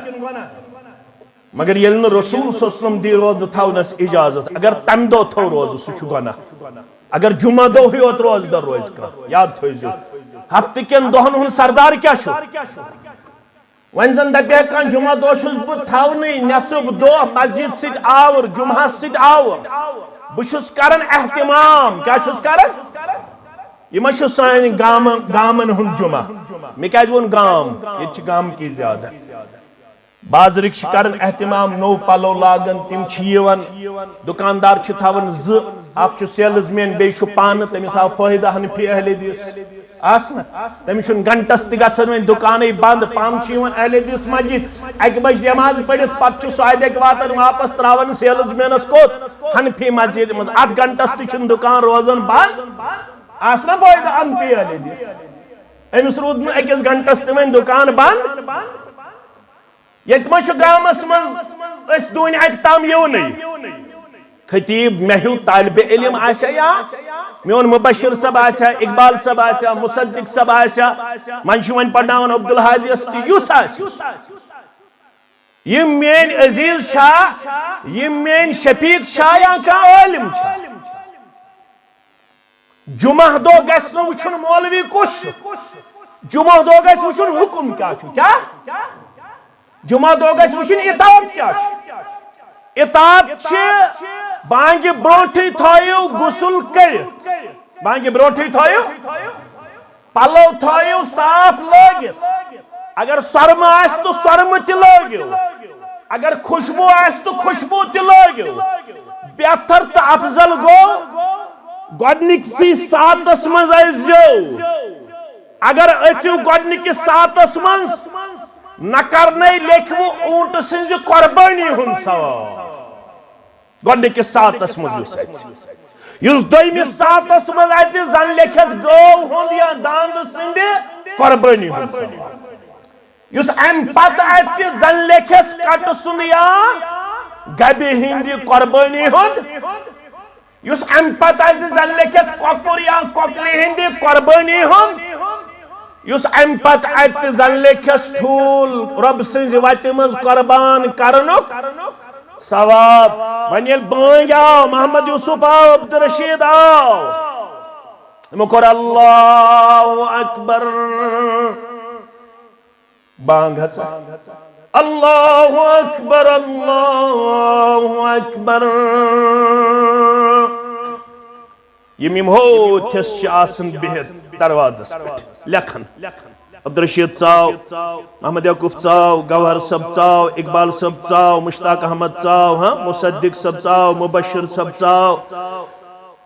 مگر یلن رسول صلی اللہ علیہ وسلم دی روز تھاو نس اجازت اگر تم دو تھو روز سو چھ گونا اگر جمعہ دو ہوت روز در روز کا یاد تھویزو ہفتے کن دہن ہن سردار کیا شو ون زن دپے کان جمعہ دو چھس بہ تھاونی نصب دو مسجد سید آور جمعہ سید آور بچھس کرن اہتمام کیا چھس کرن یہ چھ سان گامن ہن جمعہ میں کیا ون گام یہ چھ گام کی زیادہ بازرک چھ کرن اہتمام نو پلو لاگن تم چھ دکاندار چھ تھاون ز اخ چھ سیلز مین بے چھ پان تمس آو فائدہ حنفی اہل حدیث آسنا تمس چھ گھنٹس تہ گژھن وۄنۍ دکانے بند پان چھ یوان اہل حدیث مسجد اکہ بج نماز پڑھت پتہ چھ سوادیک واتن واپس تراون سیلز مینس کوت حنفی مسجد مز ات گھنٹس تہ چھ دکان روزن بند آسنا فائدہ حنفی اہل حدیث امس رود نہ اکس گھنٹس تہ وۄنۍ دکان بند یت ما چھ گامس من اس دون اک تام یونی خطیب مہیو طالب علم آسیا یا میون مبشر صاحب آسیا اقبال صاحب آسیا مصدق صاحب آسیا من چھ ون پڑھناون عبدالحادی استی یوس آسیا یم مین عزیز شاہ یم مین شفیق شاہ یا کا عالم شاہ جمعہ دو گژھِ نہٕ وٕچھُن مولوی کُس جمعہ دو گژھِ وٕچھُن حکم کیا چھُ کیا جمعہ دو گژھِ وٕچھُن اطاعت کیا چھُ اطاعت چھ بانگہِ برونٹھٕے تھٲیِو غسل کٔرِتھ بانگہِ برونٹھٕے تھٲیِو پلو تھٲیِو صاف لٲگِتھ اگر سرمہٕ آسہِ تہٕ سرمہٕ تہِ لٲگِو اگر خوشبو آسہِ تہٕ خوشبو تہِ لٲگِو بہتر تہٕ افضل گوٚو گۄڈنِکسٕے ساتس منٛز ٲسۍزیو اگر أژِو گۄڈنِکِس ساتس منٛز نہ کرنے لیکھو اونٹ سنز قربانی ہن ثواب گۄڈنِکِس ساتس منٛز یُس دویمِس ساتس منٛز اژِ زن لیکھس گٲو ہُنٛد یا داند سٕنٛدِ قربانی ہُنٛد ثواب یُس امہِ پتہٕ اژِ زن لیکھس کٹہٕ سُنٛد یا گبہِ ہٕنٛدِ قربانی ہُنٛد یُس امہِ پتہٕ اژِ زن لیکھس کۄکُر یا کۄکرِ ہٕنٛدِ قربانی ہُنٛد یُس امہِ پتہٕ اژِ زن لیکھس ٹھوٗل رۄب سٕنٛزِ وتہِ منٛز قربان کرنُک ثواب وۄنۍ ییٚلہِ بٲنٛگۍ آو محمد یوسف آو عبدالرشید آو یِمو کوٚر اللہ اکبر بانگ ہسا اللہ اکبر اللہ اکبر یم ہوتھس چھ آسن بہت دروازس پہ لکھن عبدالرشید ژاو محمد یعقوب ژاو گوہر صاحب ژاو اقبال صاحب ژاو مشتاق احمد ژاو مصدق صاحب ژاو مبشر صاحب ژاو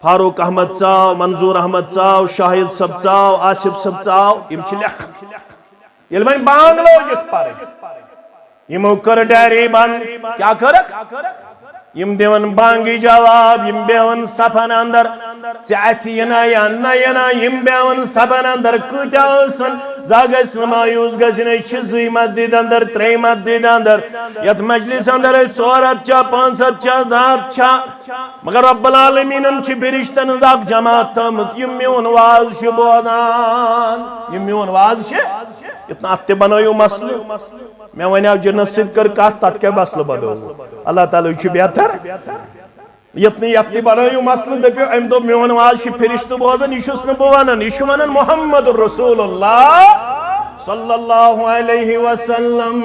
فاروق احمد ژاو منظور احمد ژاو شاہد صاحب ژاو آصف صاحب ژاو یم چھ لکھن ییٚلہِ وۄنۍ بانگ لوجکھ پرٕنۍ یمو کٔر ڈیری بند کیا کٔرکھ یم دیون بانگی جواب یم بیون صفن اندر ژےٚ ینا یا نہ ینا یم بیون صفن اندر کۭتیاہ ٲسن زا گژھِ نہٕ مایوٗس گژھِنۍ أسۍ چھِ 2 مسجد اندر 3 مسجد اندر یتھ مجلس اندر 400 چھا 500 چھا 1000 چھا مگر رب العالمینن چھ فرشتن ہٕنٛز اکھ جماعت تھٲمٕژ یم میون واز چھ بوزان یم میون واز چھ اتنا اتھ تہِ بنٲیِو مسلہٕ میں ونیو جنس سۭتۍ کٔر کتھ تتھ کیٛاہ مسلہٕ بنوو اللہ تعالیٰ چھ بہتر یتنہٕ یتھ تہِ بنٲیِو مسلہٕ دٔپِو امہِ دۄہ میون واز چھ فرشتہٕ بوزان یہِ چھُس نہٕ بہٕ ونان یہِ چھُ ونان محمد رسول اللہ صلی اللہ علیہ وسلم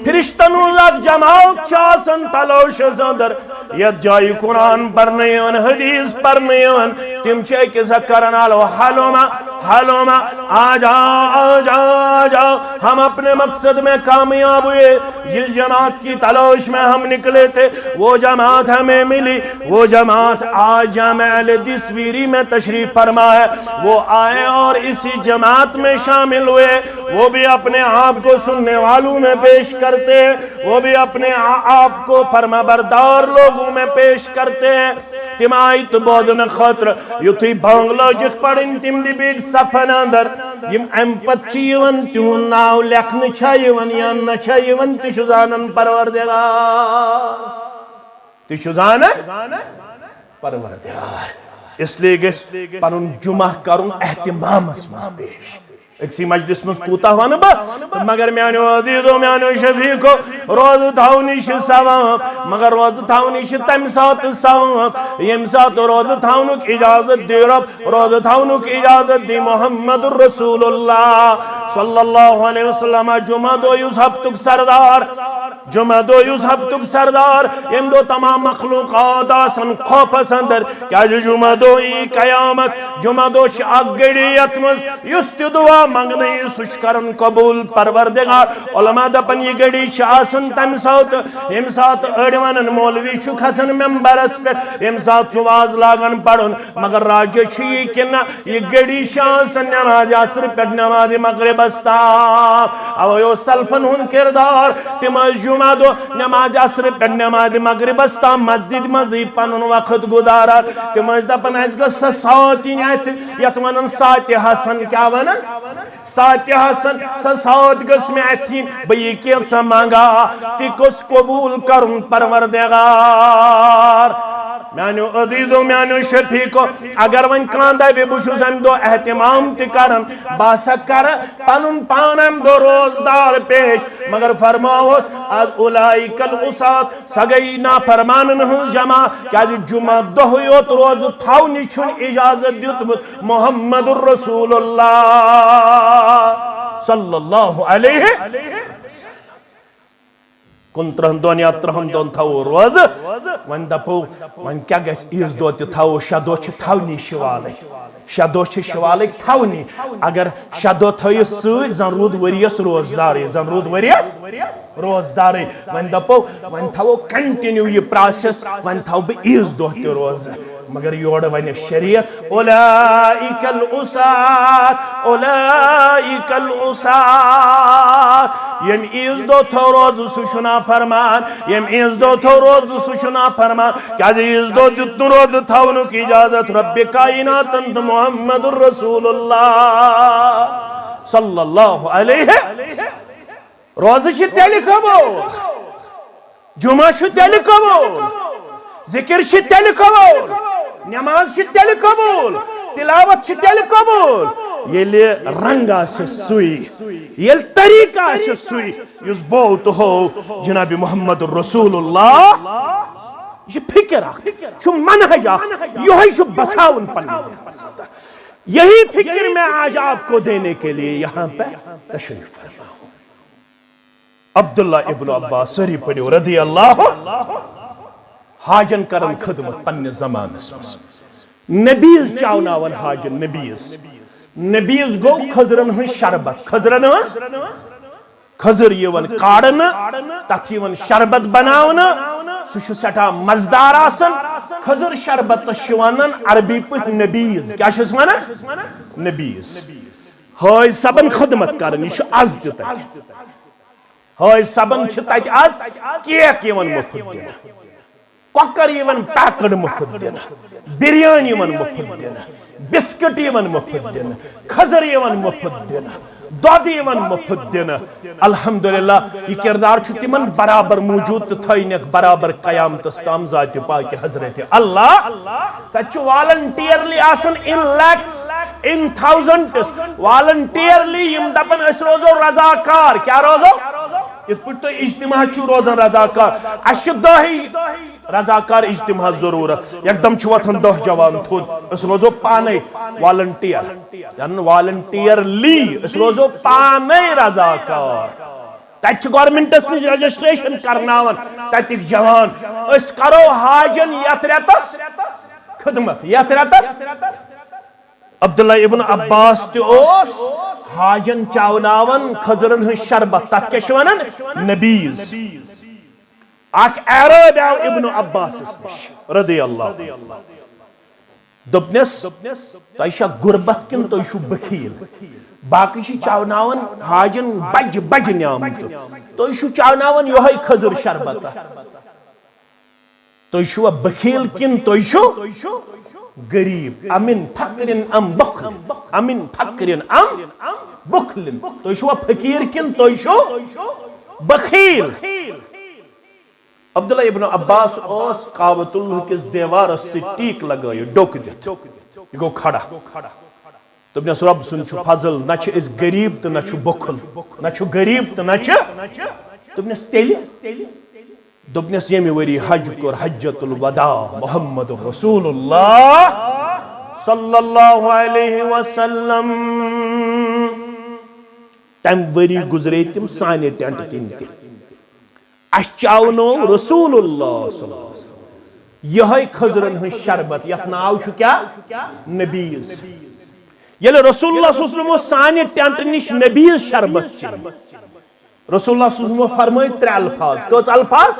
فرشتن ہٕنٛز اکھ جماعت چھ آسان تلوشس اندر یتھ جایہِ قرآن پرنہٕ یِوان حدیث پرنہٕ یِوان تِم چھِ أکِس اکھ کران الو حلوما حلوما آ جاؤ ہم اپنے مقصد میں کامیاب ہوئے. جس جماعت کی تلاش میں ہم نکلے تھے وہ جماعت ہمیں ملی. وہ جماعت آج جامع اہل حدیث ویری میں تشریف فرما ہے. وہ آئے اور اسی جماعت میں شامل ہوئے. وہ بھی اپنے آپ کو سننے والوں میں پیش کرتے ہیں, وہ بھی اپنے آپ کو فرما بردار لوگوں میں پیش کرتے ہیں. تمائیت بودن خطر یوتھی بانگلوجک پڑھن تم دی بیٹ صفن اندر یم امپت چیون تیون ناو لکھن چھائیون یا نچھائیون تشزانن پروردگار. تشزانن پروردگار. اس لیے گس پنن جمعہ کرن احتمام اسمس پیش. اکسی مجلس مز کوتا ون با مگر میانو عزیزو میانو شفیقو روز تھاونی چھ ثواب. مگر روز تھاونی چھ تم سات ثواب یم سات روز تھاونک اجازت دی رب. روز تھاونک اجازت دی محمد رسول اللہ صلی اللہ علیہ وسلم. جمعہ دو یوز ہفتک سردار, جمعہ دو یوز ہفتک سردار. یم دو تمام مخلوقات آسن خوفس اندر کیا جمعہ دو ای قیامت. جمعہ دو چھ اگ گڑی یتمز یست دعا منگنی سوچ کرن قبول پروردگار. علماء دپن یہ گڑی چھ آسن تم سات یم سات اڑوانن مولوی چھ کھسن ممبرس پر یم سات سواز لاگن پڑھن. مگر راجہ چھ یہ کنا یہ گڑی چھ آسن نماز عصر پر نماز مغرب استا. او یو سلفن ہن کردار تم جمعہ دو نماز عصر پر نماز مغرب استا مسجد مزید پنن وقت گزارا. تم دپن اس گس ساتی نیت یت ونن سات حسن کیا ونن سات حسن سات گس میں اتھین بئی کیم سا مانگا تی کس قبول کرن پروردگار. میانو عزیزو میانو شفیقو اگر ون کاندہ بھی بچوز ہم دو احتمام تی کرن باسا کر پنن پانم دو روزدار پیش. مگر فرماؤس از اولائک الاسات سگئی نا فرمانن ہن جمع کیا جمعہ دہیوت روز تھاونی چھن اجازت دیت محمد الرسول اللہ صلی اللہ علیہ کن ترہن دون یا ترہن دون تھاو روز ون دپو ون کیا گیس ایز دو تی تھاو شدو چھ تھاونی شوالی شدو چھ شوالی تھاونی. اگر شدو تھوی سوی زن رود وریس روزداری زن رود وریس روزداری. ون دپو ون تھاو کنٹینیو یہ پراسس ون تھاو بی ایز دو تی روز. مگر یوڑ ون شریعت اولائک الاسات اولائک الاسات یم ایز دو تھو روز سوشنا فرمان یم ایز دو تھو روز سوشنا فرمان. کیا ایز دو جتن روز تھاونو کی اجازت رب کائنات انت محمد الرسول اللہ صلی اللہ علیہ روز چھ تیلی قبول جمعہ چھ تیلی قبول ذکر چھ تیلی قبول نماز چھ تیلی قبول تلاوت چھ تیلی قبول. یلی رنگ آسے سوئی یل طریقہ آسے سوئی یس بوت ہو جناب محمد رسول اللہ. یہ فکر آخ چھو منہج آخ یہی چھو بساون پنیز. یہی فکر میں آج آپ کو دینے کے لیے یہاں پہ تشریف فرما ہوں. عبداللہ ابن عباس سری پڑھو رضی اللہ حاجن کرن خدمت پنی زمان اسمس. نبیز چاوناون حاجن نبیز نبیز گو خضرن ہن شربت خضرن ہن خضر یون کاڑن تک یون شربت بناون سو سٹھا مزدار آسن. خضر شربت شوانن عربی پت نبیز کیا چھس ونن نبیز. ہائی سبن خدمت کرن یہ از تت ہائی سبن چھ تت از کیک یون مفت دین کوکر یون پیکڈ مفت دین بریانی یون مفت دین بسکٹ یون مفت دین خضر یون مفت دین دود یون مفت دین. الحمدللہ یہ کردار چھ تمن برابر موجود تو تھینک برابر قیامت تام ذات پاک حضرت اللہ. تچ والنٹیئرلی آسن ان لیکس ان تھاؤزنڈس والنٹیئرلی یم دپن اس روزو رضاکار. کیا روزو اس پر تو اجتماع چھو روزن رضاکار. اشدہی رضاکار اجتماع ضرورت یک دم چھواتن دہ جوان تھود اس روزو پانے والنٹیئر یعنی والنٹیئرلی اس روزو پانے رضاکار. تیچ گورنمنٹس نش رجسٹریشن کرناون تیتک جوان اس کرو حاجن یت ریتس خدمت یت ریتس عبداللہ ابن عباس تہ اوس حاجن چاوناون خضرن ہن شربت تت کیا چھ ونان نبیز اخ عرب آو ابن عباس نش رضی اللہ دپنس تہ چھا غربت کن تہ چھو بخیل باقی چھ چاوناون حاجن بج بج نعمت تہ چھو چاوناون یہے خضر شربت تہ چھو بخیل کن تہ چھو غریب امن فقرن ام بخل امن فقرن ام بخل تہ چھو فقیر کن تہ چھو بخیل عبداللہ ابن عباس اوس کعبۃ اللہ کس دیوارس سے ٹیک لگائیو ڈوک دت یہ گو کھڑا دپنس رب سن چھ فضل نہ چھ اس غریب تو نہ چھ بخل نہ چھ غریب تو نہ چھ دپنس تیلی دپنس یمی وری حج کور حجۃ الوداع محمد رسول اللہ صلی اللہ علیہ وسلم تم وری گزرے تم سانے ٹینٹ کن تہ اشچاونو رسول اللہ صلی اللہ علیہ وسلم یہ خضرن ہن شربت یت ناو چھ کیا نبیز یل رسول اللہ صلی اللہ علیہ وسلم سانے ٹینٹ نش نبیز شربت چ رسول اللہ صلی اللہ علیہ وسلم فرمائے ترے الفاظ کس الفاظ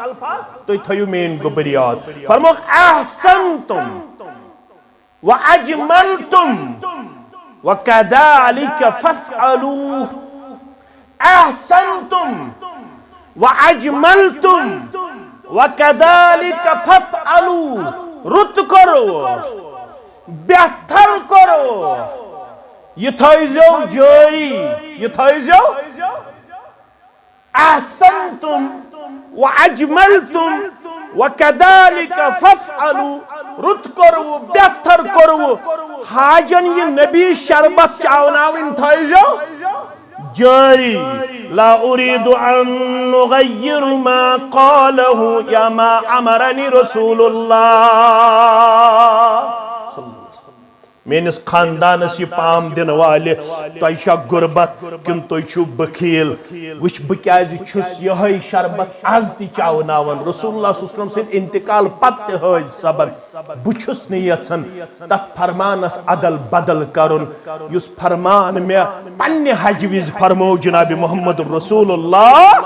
تو تھیو مین گبر یاد فرمو احسنتم واجملتم وكذلك فافعلوا احسنتم وَأَجْمَلْتُمْ وَكَذَلِكَ فَافْعَلُوا رُت کرو بہتر کرو یہ تھائیزو جوئی یہ تھائیزو احسنتم وَأَجْمَلْتُمْ وَكَذَلِكَ فَافْعَلُوا رُت کرو بہتر کرو حاجن یہ نبی شربت چاوناوین تھائیزو جاری لا اريد ان نغير ما قاله يا ما امرني رسول الله مینس خاندانس یہ پام دن والے تہ چھا غربت کن تہ چھو بخیل وچ بکیاز چھس یہ شربت آز تہ چاوناون رسول اللہ صلی اللہ علیہ وسلم سے انتقال پت تہ سبق بچھس نہ یژھان تت فرمانس عدل بدل کرن یس فرمان میں پنہ حج وز فرمو جناب محمد رسول اللہ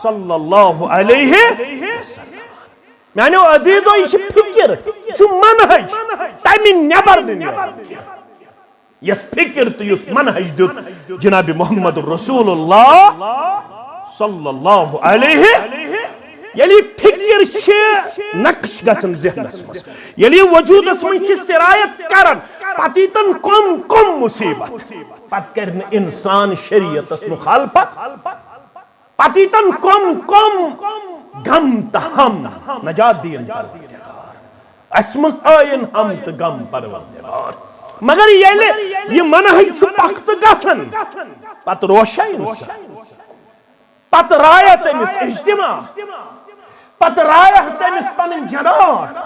صلی اللہ علیہ وسلم میانو عزیزو یہ فکر یہ منہج تمہ نبر یس فکر تو یس منہج دیت جناب محمد رسول اللہ صلی اللہ علیہ یلی فکر چھ نقش گسن ذہنس مز یلی وجودس من چھ سرایت کرن پتیتن کم مصیبت پت کرن انسان شریعتس مخالفت پتیتن کم غم تہم نجات دین پروردگار اسم آئین ہم تو غم پروردگار مگر یہ منہج چھو پخت گسن پت روشا انسان پت رایت امس اجتماع پت رایت امس پنن جنات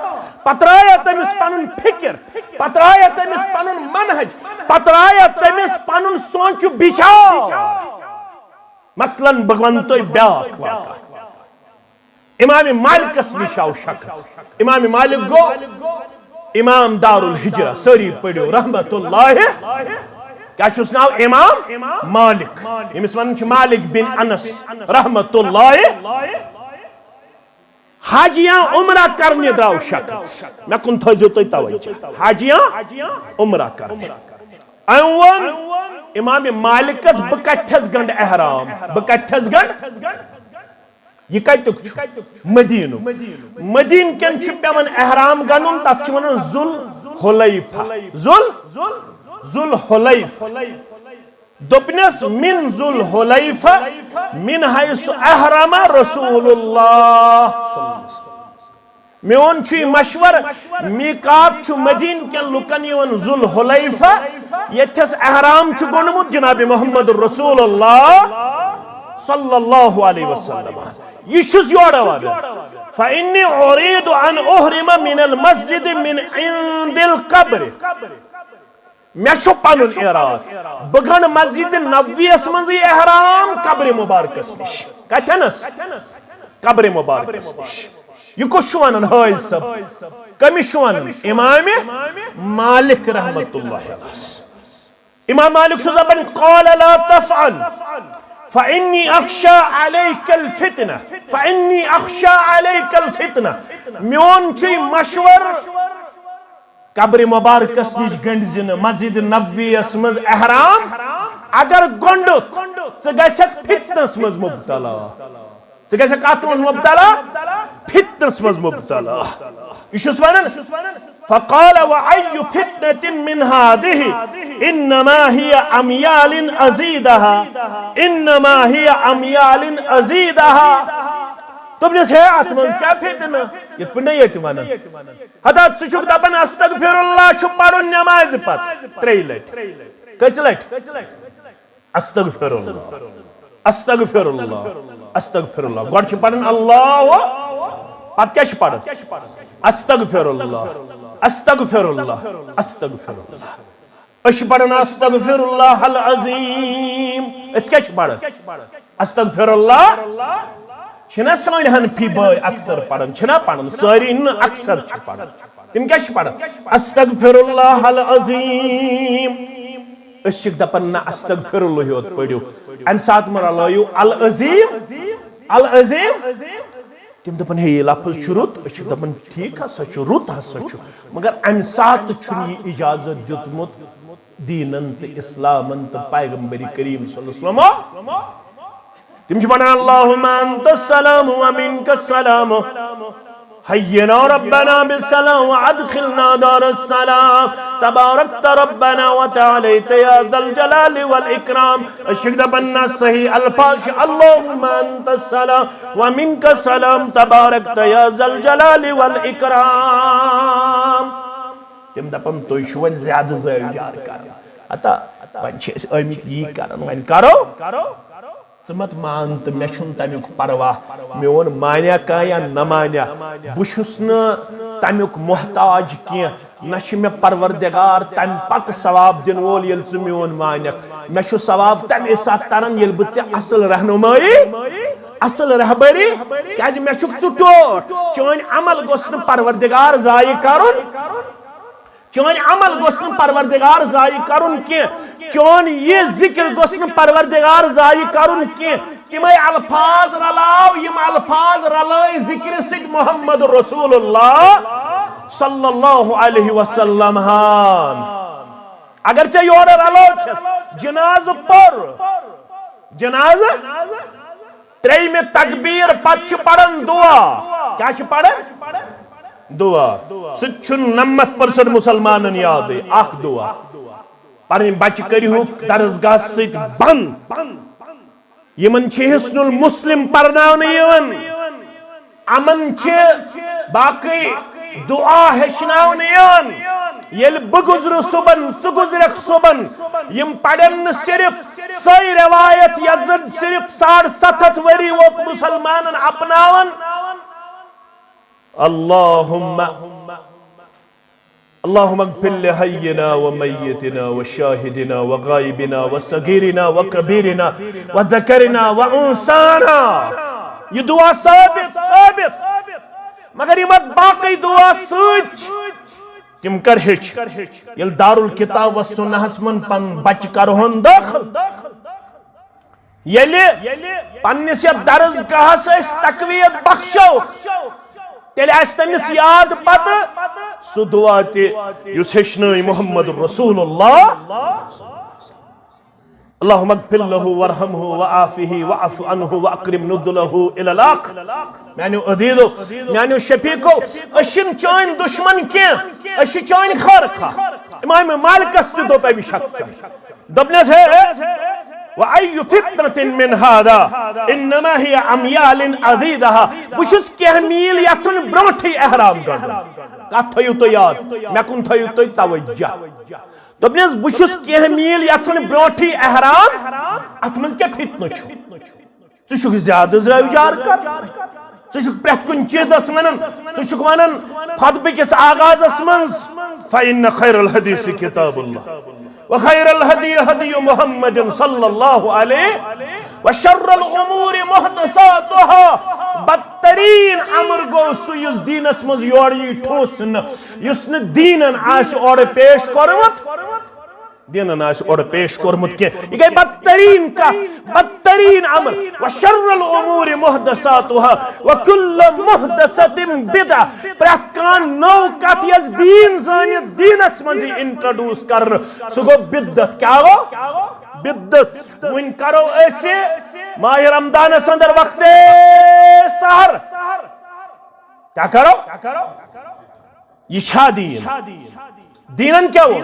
پت رایت امس پنن فکر پت رایت امس پنن منہج پت رایت امس پنن سوچ بچار مثلا بگونتو بیاک واقع امام مالکس نش آو شخص امام مالک گو امام دار الحجرہ سری پڑھو رحمت اللہ کیا چھس ناو امام مالک امس ونن چھ مالک بن انس رحمت اللہ حاجیاں عمرہ کرنے دراو شخص میں کن تھجو تو توجہ حاجیاں عمرہ کرنے ایون امام مالکس بکتھس گنڈ احرام بکتھس گنڈ یہ کتک مدین مدین کن پیون احرام گنن تک چھ ذل حلیفہ ذل حلیفہ دپنس من ذل حلیفہ من حیث احرم رسول اللہ میون چھ مشور میقات چھ مدین کن لکن یون ذل حلیفہ یتھس احرام چھ گونمت جناب محمد رسول اللہ صلی اللہ علیہ وسلم یہ چھس یوڑا والا فإنی أريد أن أحرم من المسجد من عند القبر میں چھو پانون اراد بگن مسجد نبوی اسمزی احرام قبر مبارکس نش کتنس قبر مبارکس نش یہ کچھ وانن حائز سب کمش ونن امام مالک رحمت اللہ علیہ امام مالک چھُ دپان قال لا تفعل فإني أخشى عليك الفتنة فإني أخشى عليك الفتنة میون چھُ مشور قبر مبارکس نش گنڈزن مسجد نبویس مز احرام اگر گنڈت ژٕ گژھکھ فتنس مز مبتلا ژٕ گژھکھ کتھ مز مبتلا فتنس مز مبتلا یہ چھُس ونان فقال وأي فتنة من هذه إنما هي أميال أزيدها إنما هي أميال أزيدها دوٚپنس ہے اتھ منٛز کیٛاہ فتنہٕ یِتھ پٲٹھۍ ییٚتہِ ونان ہتا ژٕ چھُکھ دپان استغفر اللہ چھُ پرُن نمازِ پتہٕ 3 لٹہِ کٔژِ لٹہِ استغفر اللہ استغفر اللہ استغفر اللہ گۄڈٕ چھُ پران اللہ پتہٕ کیٛاہ چھُ پران استغفر اللہ استغفر اللہ استغفر اللہ أش پران استغفر اللہ العظیم أسۍ کیٛاہ چھِ پران استغفر اللہ چھنا سٲنۍ حنفی بٲے اکثر پران چھنا پران سٲری نہٕ اکثر چھِ پران تِم کیٛاہ چھِ پران استغفر اللہ العظیم أسۍ چھِکھ دپان نہ استغفر اللہ یوت پٔرِو اَمہِ ساتہٕ مہ رلٲیِو العظیم العظیم تِم دپان ہے یہِ لفظ چھُ رُت أسۍ چھِکھ دپان ٹھیٖک ہسا چھُ رُت ہسا چھُ مگر اَمہِ ساتہٕ چھُنہٕ یہِ اِجازت دیُتمُت دیٖنن تہٕ اِسلامن تہٕ پیغمبر کریم صلی اللہ علیہ وسلم تم چھِ ونان اللہم انت السلام ومنک السلام حینا ربنا بالسلام وادخلنا دار السلام تبارکت ربنا وتعالیت یا ذا الجلال والاکرام اشک دپنا صحیح الفاظ اللہم انت السلام ومنک السلام تبارکت یا ذا الجلال والاکرام تم دپن تُہۍ چھِو وۄنۍ زیادٕ زٲوِجار کران ہتا وۄنۍ چھِ أسۍ آمٕتۍ یی کران وۄنۍ کرو ژٕ مت مان تہٕ مےٚ چھُنہٕ تمیُک پرواہ میون مانیا کانٛہہ یا نہ مانیا بہٕ چھُس نہٕ تمیُک محتاج کینٛہہ نہ چھُ مےٚ پروردگار تمہِ پتہٕ ثواب دِنہٕ وول ییٚلہِ ژٕ میون مانکھ مےٚ چھُ ثواب تمے ساتہٕ تران ییٚلہِ بہٕ ژےٚ اصل رہنمٲیی اصل رہبری کیازِ مےٚ چھُکھ ژٕ ٹوٹھ چٲنۍ عمل گوٚژھ نہٕ پروردگار ضایع کرُن چون عمل گوٚژھ نہٕ پروردگار ضایع کرُن کینٛہہ چون یہ ذکر گوٚژھ نہٕ پروردگار ضایع کرُن کینٛہہ تِمے الفاظ رلاو یم الفاظ رلٲے ذکر سۭتۍ محمد رسول اللہ صلی اللہ علیہ وسلم ہان اگر ژےٚ یورٕ رلووتھس جنازٕ پوٚر جنازٕ 3مہِ تکبیٖر پتہٕ چھِ پران دعا کیٛاہ چھِ پران دعا سُہ تہِ چھُنہٕ 90% مُسلمانن یادٕے اکھ دعا پنٕنۍ بچہِ کٔرِہُکھ درسگاہ سۭتۍ بنٛد یِمن چھِ حِسنُ المسلم پرناونہٕ یِوان یِمن چھِ باقٕے دعا ہیٚچھناونہٕ یِوان ییٚلہِ بہٕ گُزرٕ صُبحن ژٕ گُزرکھ صُبحن یِم پرن نہٕ صرف سۄے رٮ۪وایت یۄس زن صرف 750 ؤری ووت مُسلمانن اپناوان اللهم اغفر لحينا وميتنا وشاهدنا وغائبنا وصغيرنا وكبيرنا وذكرنا وانثانا یہ دعا ثابت مگر یہ باقی دعا سۭتۍ تم کر ہیچ یل دارالکتاب و سنہس من پن بچ کرہن داخل یلی پنس یہ درسگاہس اس تقویت بخشو تیلے آس تمس یاد پتہ سو دعا تی یس ہیچنائی محمد رسول اللہ اللہم اغفر له ورحمه وعافه وعف عنه واکرم نزله الى الاخر میانو عزیزو میانو شفیقو اشن چاین دشمن کین اش چاین خارخا امام مالک است دو پہ شخص دبنس ہے وَأَيُّ فِتْنَةٍ مِّنْ هَذَا إِنَّمَا هِيَ عَمْيَالٍ عَذِيدَهَا بُشُس کیٚنٛہہ میٖل یژھُن برٛونٛٹھٕے احرام گنٛڈُن کتھ تھٲیِو تُہۍ یاد مےٚ کُن تھٲیِو تُہۍ توجہ دوٚپنس بہٕ چھُس کیٚنٛہہ میٖل یژھُن برٛونٛٹھٕے احرام اتھ منٛز کیٛاہ فتنہٕ چھُ ژٕ چھُکھ زیادٕ زٲوِجار کران ژٕ چھُکھ پرٛٮ۪تھ کُنہِ چیٖزس ونان ژٕ چھُکھ ونان خطبہٕ کِس آغازس منٛز فَإِنَّ خَيْرَ الْحَدِيثِ كِتاب اللَّهِ وخير الهدي هدي محمد صلى الله عليه وشر الأمور محدثاتها بدترین امر گو سو دینس مز یوری ٹھوسن یسن دینن آس اور پیش کرمت دینن آس اور پیش کرمت کی یہ گئی بدترین کا بدترین امر وشر الامور محدثاتها وكل محدثة بدعة پرت کان نو کت یس دین زانیت دینس مز انٹروڈیوس کر سو گو بدت کیا گو بدت ون کرو ایسے ماہ رمضان اندر وقت سحر کیا کرو یہ چھا دین دینن کیا ہو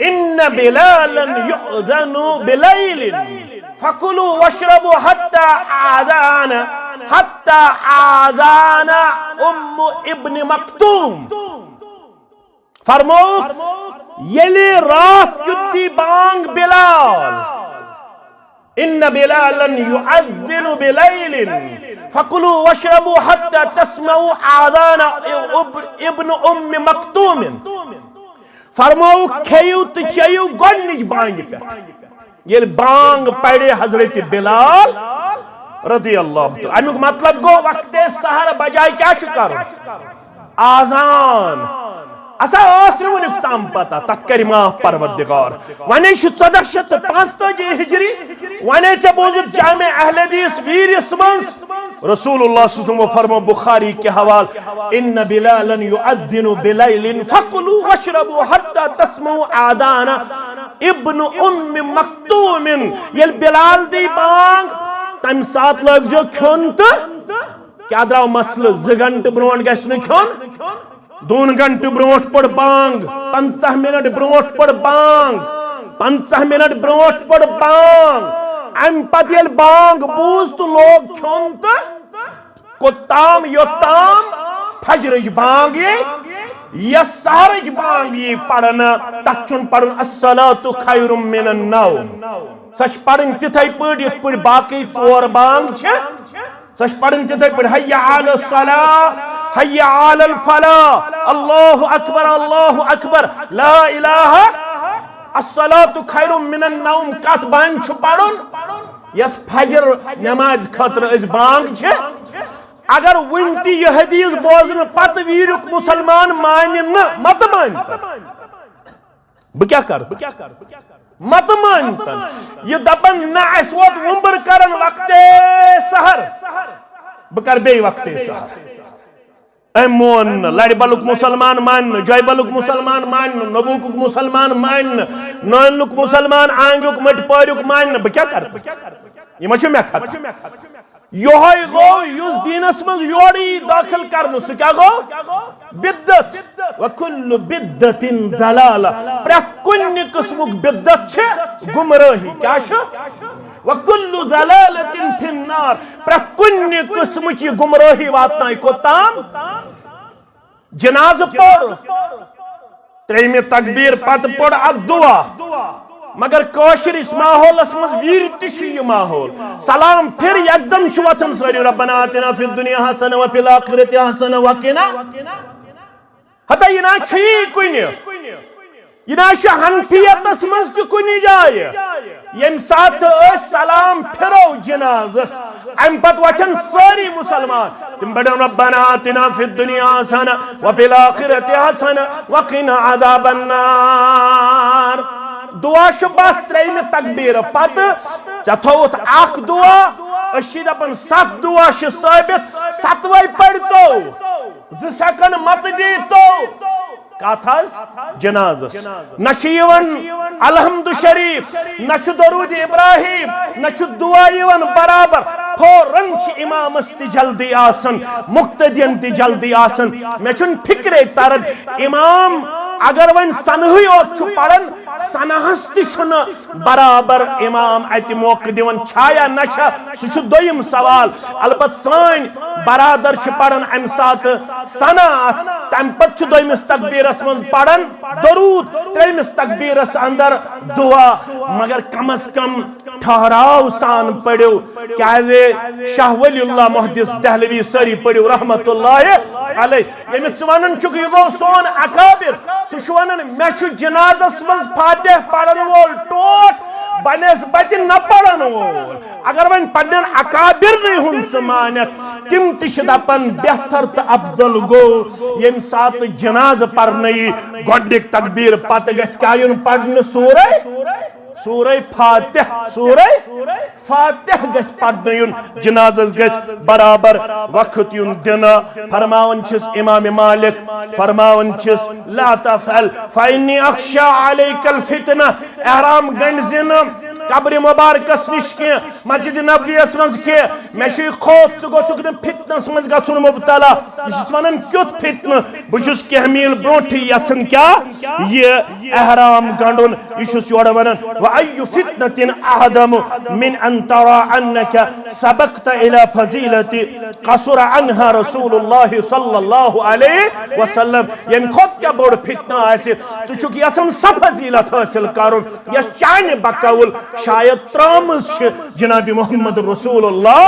ان بلالا یؤذن بلیل فکلوا واشربوا حتی آذان ام ابن مکتوم فرمو یلی رات کتی بانگ بلال ان بلالا يؤذن بليل فكلوا واشربوا حتى تسمعوا آذان ابن ام مکتوم فرمو کھیو تچیو گونج بانگ پہ یہ بانگ پڑے حضرت بلال رضی اللہ تعالی امیک مطلب گو وقت سحر بجائے کیا کرو آذان اسا آسر ونیک تام پتا تت کری ماہ پروردگار ونے شو 1455 ہجری ونے سے بوزت جامع اہل حدیث ویر اسمنس رسول اللہ صلی اللہ علیہ وسلم فرمو بخاری کے حوال ان بلالا یؤذن بلیل فقلوا واشربوا حتی تسمعوا آذان ابن ام مکتوم یل بلال دی بانگ تم سات لگ جو کھون تو کیا دراو مسئلہ 2 گھنٹے برونٹ گشن کھون 2 گھنٹے برونٹ پڑ بانگ 50 منٹ برونٹ پڑ بانگ 50 منٹ برونٹ پڑ بانگ ام پت یل بانگ بوز تو لوگ کھون تو کتام یوتام فجرج بانگ یا سہرج بانگ یہ پڑھنا تکچن پڑھن الصلاة خیر من النوم سچ پڑھن تتھائی پڑھ یت پڑھ باقی 4 بانگ چھے سچ پڑھن تتھائی پڑھ حی علی الصلاة حی علی الفلاح اللہ اکبر لا الہ الصلاة خیر من النوم کت بان چھ پڑھن یس فجر نماز خطر اس بانگ چھے اگر ونتی یہ حدیث بوزن پت ویرک مسلمان مانن مت مانتن بکیا کر مت مانتن یہ دپن نہ اس وقت ومبر کرن وقت سحر بکر بے وقت سحر امون لڑ بلک مسلمان مان جائے بلک مسلمان مان نبوک مسلمان مان نانک مسلمان آنگک مٹ پارک مان بکیا کر یہ مچھو میں کھتا یوہی گو یوز دینس من یوڑی داخل کرنو سے کیا گو بدت وکل بدت دلالہ پرت کن قسمک بدت چھے گمراہی کیا شو وکل دلالت فی النار پرت کن قسمچی گمراہی واتنائی کو تام جناز پڑھ 3 تکبیر پت پڑھ اب دعا مگر کوشر اس ماحول اسمز ویر تشی ماحول سلام پھر یکدم شواتن سوری ربنا آتنا فی الدنیا حسن و فی الاخرت حسن وقنا حتی یہ نا چھئی کنی یہ نا حنفیت اسمز تی کنی جائے یم ساتھ سلام پھرو جنازس ام پت وچن ساری مسلمان تم بڑھن ربنا آتنا فی الدنیا حسن و فی الاخرت حسن وقنا عذاب النار دعا شباس 3 تکبیر پت چتھوت اخ دعا اشید اپن 7 دعا ش ثابت 7 وائی پڑھ تو 2 سیکنڈ مت دی تو کاتھاز جنازس نشیون الحمد شریف نش درود ابراہیم نش دعا یون برابر فورن چھ امام استی جلدی آسن مقتدین تی جلدی آسن میں چھن فکرے تارد امام اگر ون سنہی اور چھو پڑھن سنہستی چھن برابر امام ایتی موقع دیون چھایا نشا سوچو دویم سوال البت سائن برادر چھ پڑھن ام سات سنات تم پت چھ دویمس تکبیرس من پڑھن درود تریمس تکبیرس اندر دعا مگر کم از کم ٹھہراؤ سان پڑھو کیازے شاہ ولی اللہ محدث دہلوی سری پڑھو رحمت اللہ علیہ یمس ونن چھ یہ گو سون اکابر سہ ونن مے چھ جنازس من فاتح پڑھن وول ٹوٹ بنس بت نہ پڑھن وول اگر ون پنن اکابر نہیں ہن ثمانت تم تش دپن بہتر تو افضل گو یم سات جناز پرنئی گۄڈنِک تکبیر پتہ گژھِ کیا یُن پڑھنہ سورہ فاتح گژھِ پڑھنہ یُن جنازس گژھِ برابر وقت یُن دنہٕ فرماون چھس امام مالک فرماون چھس لا تفعل فإني أخشى عليك الفتنة احرام گنڈزن قبر مبارکس نش کی مسجد نبویس مز کی مے خوف ثہ گوسک نا فتنس مز گھن مبتلا یہ ونان کیت فتنہ بہس کینہ میل برونٹ یژھان کیا یہ احرام گنڈن یہ یور ونان وأي فتنة أعظم من أن ترى أنك سبقت إلى فضيلة قصر عنها رسول الله صلى الله عليه وسلم یم خود کیا بوڑ فتنہ آسے ژٕ چھُکھ یژھان سۄ فضیلت حٲصِل کرُن یۄس چانہِ بقول شاید ترٲمٕژ چھِ جناب محمد رسول اللہ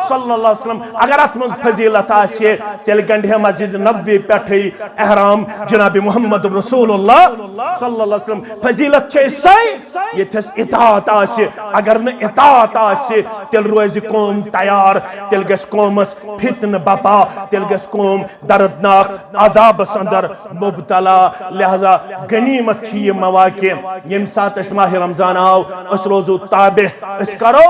صلی اللہ علیہ وسلم اگر اتھ منٛز فضیلت آسہِ تیٚلہِ گنڈِ ہے مسجد نبوی پٮ۪ٹھٕے احرام جناب محمد رسول اللہ صلی اللہ علیہ وسلم فضیلت چھے سٲے یتھس اطاعت آسہِ اگر نہٕ اطاعت آسہِ تیٚلہِ روزِ قوم تیار تیٚلہِ گژھِ قومس فتنہٕ بپا تیٚلہِ گژھِ قوم دردناک عذابس اندر مبتلا لہذا غنیمت چھ یہ مواقع یم سات اس ماہ رمضان آو اس روزو تابع اس کرو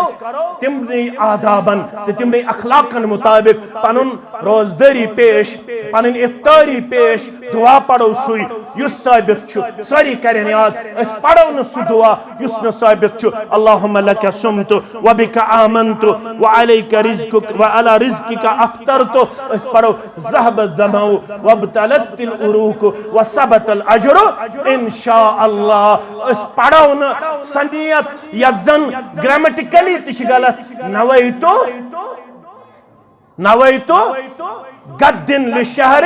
تمنی آدابن تمنی اخلاقن مطابق پنن روزداری پیش پنن افطاری پیش دعا پڑھو سوئی یس ثابت چھ ساری کرن یاد اس پڑھو نہ سو دعا یس نہ ثابت چھ اللهم لك صمت وبك آمنت وعليك رزقك وعلى رزقك افطرت اس پڑھو ذهب الظمأ وابتلت العروق وثبت الاجر ان شاء الله اس پڑھو نہ سنیت یزن گرامیٹیکلی تش غلط نویتو غدن لشہر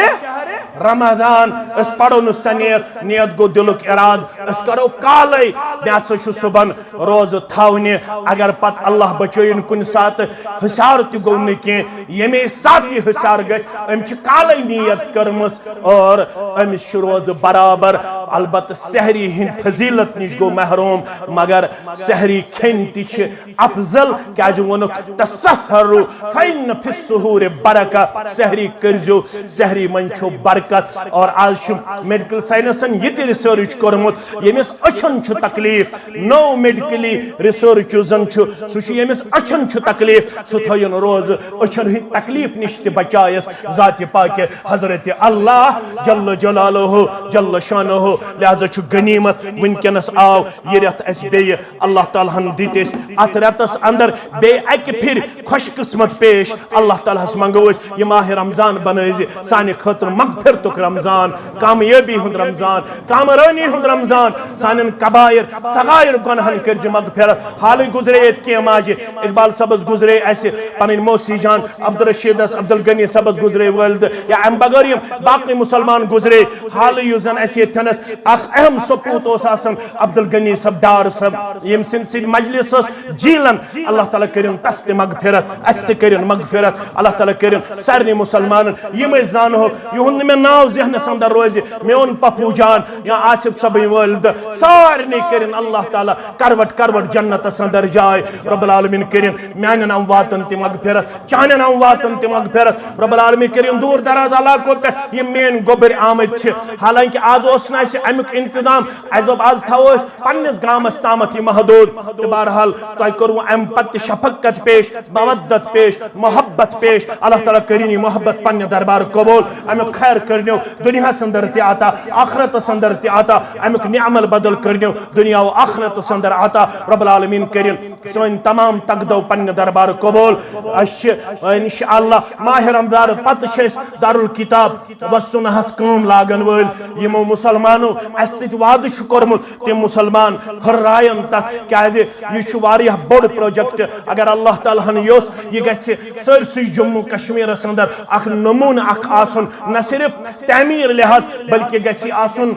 رمضان اس پڑھو نو سنیت نیت گو دلک اراد اس کرو کالی بیاسو شو صبح روز تھاونی اگر پت اللہ بچوین کن سات حسار تی گو نکی یمی ساتی حسار گش ام چھ کالی نیت کرمس اور ام شروز برابر البت سحری ہند فضیلت نیش گو محروم مگر سحری کھن تی چھ افضل کیا جو ونک تسحرو فین فی السحور برکہ سحری کرجو سحری من چھو برکت اور آج میڈیکل سائنسن یہ تی ریسرچ کرمت یمس اچھن چھو تکلیف نو میڈیکلی ریسرچ زن چھو سوچی یمس اچھن چھو تکلیف سو تھوین روز اچھن ہی تکلیف نشت بچائیس ذات پاک حضرت اللہ جل جلالہ جل شانہ لہذا چھو غنیمت ونکنس آو یہ رت اس بے اللہ تعالیٰ ہن دیتیس ات رتس اندر بے ایک پھر خوش قسمت پیش اللہ تعالیٰ ہس منگوش یہ ماہ رمضان بنائز سانی خطر مغفرتک رمضان کامیابی ہند رمضان کامرانی ہند رمضان سانن کبائر صغائر گنہن کرز مغفرت حال گزریت کی ماجی اقبال سبز گزرے ایسے پنن موسی جان عبدالرشید عبدالغنی سبز گزرے والد یا ام بغریم باقی مسلمان گزرے حال یوزن ایسے تنس اخ اہم سپوت اوساسن عبدالغنی سبدار سب یم سنسل مجلس جیلن اللہ تعالیٰ کرن تست مغفرت است کرن مغفرت اللہ تعالیٰ کرن سارنی مسلمان یہ میں زانو یہن میں ناو ذہن سندر روزی میون پپو جان یا آصف صبی والد سارنی کرن اللہ تعالیٰ کروٹ جنت سندر جائے رب العالمین کرن میانن امواتن تی مغفرت چانن امواتن تی مغفرت رب العالمین کرن دور دراز علاقوں پر یہ مین گوبر آمد چھ حالانکہ آج اسنا سے امیک انتظام ایزوب آج تھاوز پنس گامس تامتی محدود بہرحال تو کرو ام پت شفقت پیش مودت پیش محبت پیش اللہ تعالیٰ کرینی محبت توبت پنہ دربار قبول امیک خیر کرنیو دنیا سندر تی آتا آخرت سندر تی آتا امیک نعمل بدل کرنیو دنیا و آخرت سندر آتا رب العالمین کرن سن تمام تقدو پنہ دربار قبول انشاءاللہ ماہ رمضان پتہ چھس دارالکتاب و سنہس کام لاگن ول یمو مسلمانو اس سۭتۍ وعدٕ چھُ کوٚرمُت تِم مسلمان ہررائن تک کیازِ یہ چھُ واریاہ بوٚڑ پروجیکٹ اگر اللہ تعالیٰ ہن یوژ یہ گژھِ سٲرسٕے جموں کشمیرس اندر اکھ نمونہ اکھ آسُن نہ صرف تعمیٖر لحاظ بلکہ گژھِ آسُن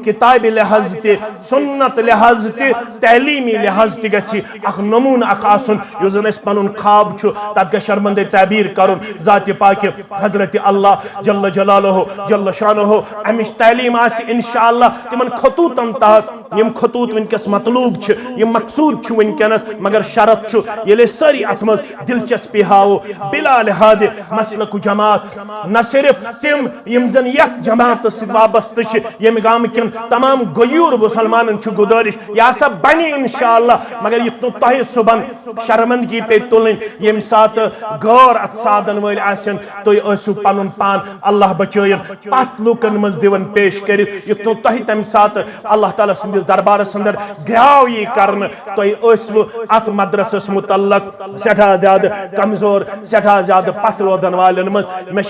کتابہِ لحاظ تہِ سنت لحاظ تہِ تعلیمی لحاظ تہِ گژھِ اکھ نمونہ اکھ آسُن یُس زن اسہِ پنُن خواب چھُ تتھ گژھِ شرمندے تعبیر کرُن ذاتِ پاکہِ حضرت اللہ جل جلالہ جل شانہ امِچ تعلیم آسہِ انشاءاللہ تمن خطوطن تحت یم خطوط ونکس مطلوب چھ یم مقصود چھ ونکس مگر شرط چھ یلے ساری ات مز دلچسپی ہاو بلا لحاظ مسلک جماعت نہ صرف تم یم زن یک جماعت ست وابستہ چھ یم گام کن تمام غیور مسلمانن چھ گزارش یا سب بنی انشاءاللہ مگر یہ تہ صبح شرمندگی پہ تلن یم سات غور ات سادن ول آسن تھی ٲسِو پنن پان اللہ بچائن پت لوکن مز دِوان پیش کرت یہ تہ تمہ سات اللہ تعالیٰ سندس دربارس اندر گراو یہ کرن تھی ٲسوٕ ات مدرسس متعلق سٹھا زیادہ کمزور سٹھا زیادہ پتھ روزن والن مز مے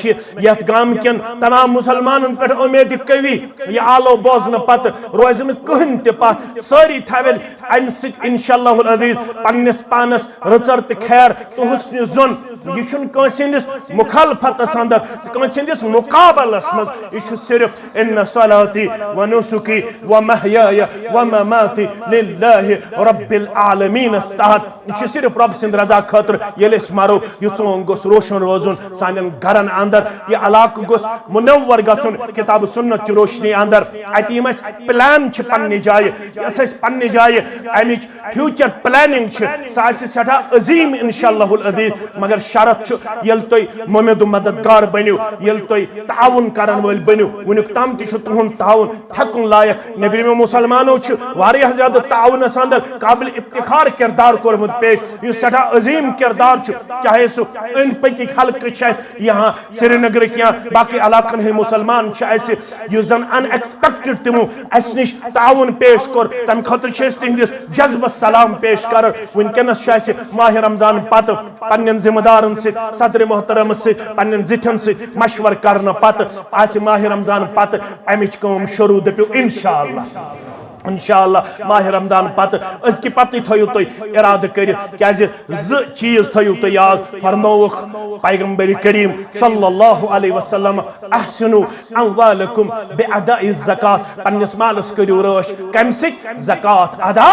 یت گام کن تمام مسلمانن پہ امید قوی یہ آلو بوزن پتہ روز نہ کہن تہ پتھ ساری تھون امہ سۭتۍ انشاءاللہ العزیز پننس پانس رژر تہ خیر تہ حسن ظن یہ چھُنہٕ کٲنٛسہِ ہٕنٛدِس مخالفتس اندر کٲنٛسہِ ہٕنٛدِس مقابلس مز یہ چھُ صرف ان صلاتی و نسکی و محیای و مماتی للہ رب العالمین استحت یہ صرف رب سند رضا خاطر یل اس مرو یہ ژون گوس روشن روزن سانن گرن اندر یہ علاقہ گوس منور گژھن کتاب سنت چہ روشنی اندر اتہ یم اس پلان چھ پنہ جائے یس اس پنہ جائے امچ فیوچر پلاننگ چھ سہ آسہ سٹھا عظیم انشاءاللہ العزیز مگر شرط چھ یل تھی ممد و مددگار بنو یل تھی تعاون کرن ول بنو ونیک تام تہ چھ تہند تعاون تھکن لائق نبرم مسلمانوں چھ واریاہ زیادہ تعاونس اندر قابل افتخار کردار کورمت پیش یہ سٹھا عظیم کردار چھ چاہے سو ان پکک حلقہ چھ یہاں سری نگر یا باقی علاقن ہند مسلمان چھ اسہ یہ زن ان ایکسپیکٹڈ تمو اس نش تعاون پیش کور تم خاطر چھ تہندس جذبہ سلام پیش کر ونکس چھ اسہ ماہ رمضان پتہ پنن ذمہ دارن سے صدر محترم سے پنن زٹھن سے مشور کرنا پتہ آسہ ماہ رمضان پتہ امچ کام شروع دپیو انشاءاللہ ماہ رمضان پتہ اس کی پتہ تھیو تھی ارادہ کرت کیازِ چیز تھیو تھی یاد فرموک پیغمبر کریم صلی اللہ علیہ وسلم احسنوا اموالکم باداء الزکات پنس مالس کریو رٲچھ کمہ سۭتۍ زکات ادا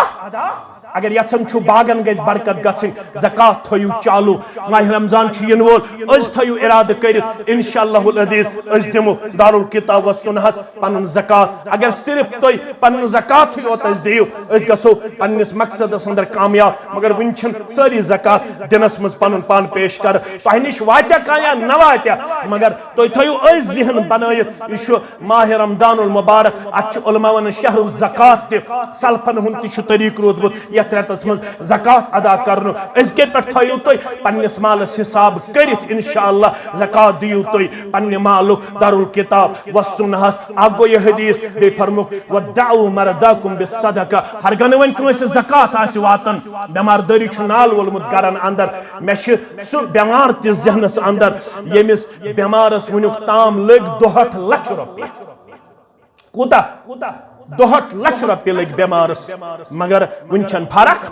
اگر یژھان چھو باغن گژھِ برکت گژھن زکات تھیو چالو ماہ رمضان چھ ین وول اس تھیو ارادہ کرت انشاءاللہ العزیز اس دمو دارالکتاب و سنہس پنن زکات اگر صرف تھی پنن زکات یوت اس دیو اس گژھو پننس مقصدس اندر کامیاب مگر ون چھن ساری زکات دنس مز پنن پان پیش کر تہ نش واتیا کانٛہہ یا نہ واتیا مگر تھی تھیو اس ذہن بنائت یہ ماہ رمضان المبارک ات علماء ون شہر الزکات تہ سلفن ہند تہ طریق روٗدمُت رتس مز زکات ادا کرن اس کے پہ تھیو تھی پنس مالس حساب کرت انشاءاللہ زکات دیو تھی پنہ مالک دارالکتاب و سنہس اگ گو یہ حدیث بی فرموک ودعوا مرداکم بالصدقہ ہرگنہ ون کٲنٛسہِ زکات آسہِ واتن بیمار داری چھ نال وولمت گرن اندر مے سہ بیمار تس ذہنس اندر یمس بیمارس ونیک تام لگ 2.5 لچھ رۄپیہِ کوتاہ 2.5 لچھ رۄپیہِ لگ بیمارس مگر ون چھن فرق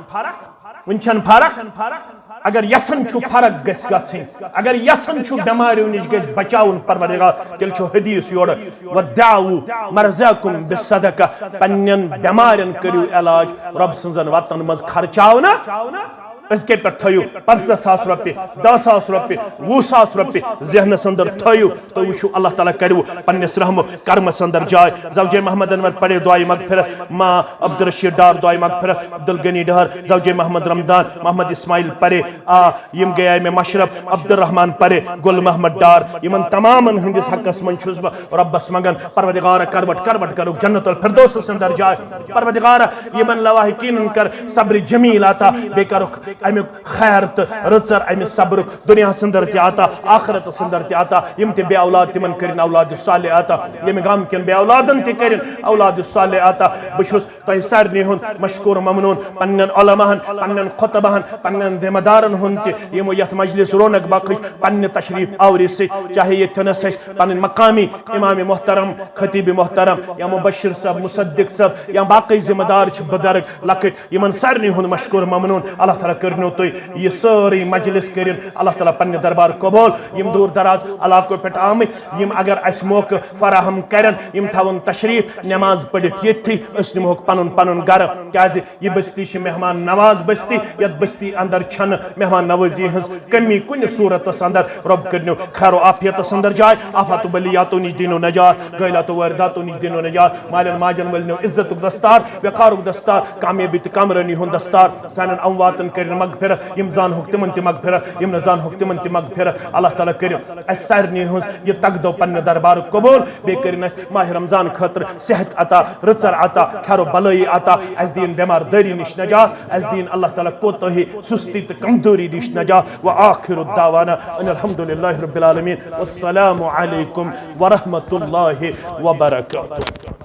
اگر یژھان چھو فرق گژھِ گژھٕنۍ اگر یژھان چھو بیماریو نش گژھِ بچاون پروردگار تیٚلہِ چھُ حدیث یورٕ ودعوا مرضاکم بالصدقہ پننٮ۪ن بیمارٮ۪ن کٔرِو علاج رب سٕنٛزن وتن منٛز خرچاونہٕ اس کے پہ تھیو 50,000 رۄپیہِ 10,000 رۄپیہِ 20,000 رۄپیہِ ذہنس اندر تھیو تو وچھو اللہ تعالیٰ کرو پنس رحم کرمس اندر جائے زوجہ محمد انور پڑھے دعائے مغفرت ماں عبدالرشید ڈار دعائے مغفرت عبدالغنی ڈار زوجہ محمد رمضان محمد اسماعیل پڑھے یم گیا میں مشرف عبدالرحمان پڑھے گل محمد ڈار یمن تمام ہندس حقس من چھس بہ ربس منگن پروردگار کروٹ کرو جنت الفردوس اندر جائے پروردگار یمن لواحقین کر صبر جمیل عطا بے کرک امیک خیر تو رچر امہ صبر دنیا سندر تہ عطا آخرت سندر تہ عطا یم تہ بے اولاد تمن کرن اولاد صالح عطا یم گام کن بے اولادن تہ کرن اولاد صالح عطا بشوس تہ سارنی ہن مشکور ممنون پنن علماءن پنن خطبہن پنن ذمہ دارن ہن تہ یم یت مجلس رونق بخش پنہ تشریف آوری سے چاہے یہ تنس پنن مقامی امام محترم خطیب محترم یا مبشر صاحب مصدق صاحب یا باقی ذمہ دار بزرگ لکٹ یمن سارنی ہن مشکور ممنون اللہ تعالیٰ کرنو تھی یہ ساری مجلس کرن اللہ تعالیٰ پنہ دربار قبول یم دور دراز علاقوں پہ آمت یم اگر اس موقع فراہم کرن یم تھون تشریف نماز پڑھت یتھی اس نموک پنن پنن گھر کیازِ یہ بستی چھ مہمان نواز بستی یت بستی اندر چھن مہمان نوازی ہز کمی کن صورتس اندر رب کرنو خیر و عافیتس اندر جائے آفات و بلیاتو نش دینو نجات غیلات و وارداتو نش دینو نجات مالن ماجن ولنو عزت دستار وقار دستار کامیابی تو کامرانی ہن دستار سانن امواتن کرن مغفرت یم زان حق تمن تہ مغفرت یم نزان حق تمن تہ مغفرت اللہ تعالیٰ کرن اس سارنی ہن یہ تقدو پنہ دربار قبول بے کرن اس ماہ رمضان خاطر صحت عطا رچر عطا خیر و بلائی عطا اس دین بیمار داری نش نجات اس دین اللہ تعالیٰ کوتاہی سستی تو کمزوری نش نجات وآخر الدعوانا ان الحمد للہ رب العالمین والسلام علیکم ورحمۃ اللہ وبرکاتہ.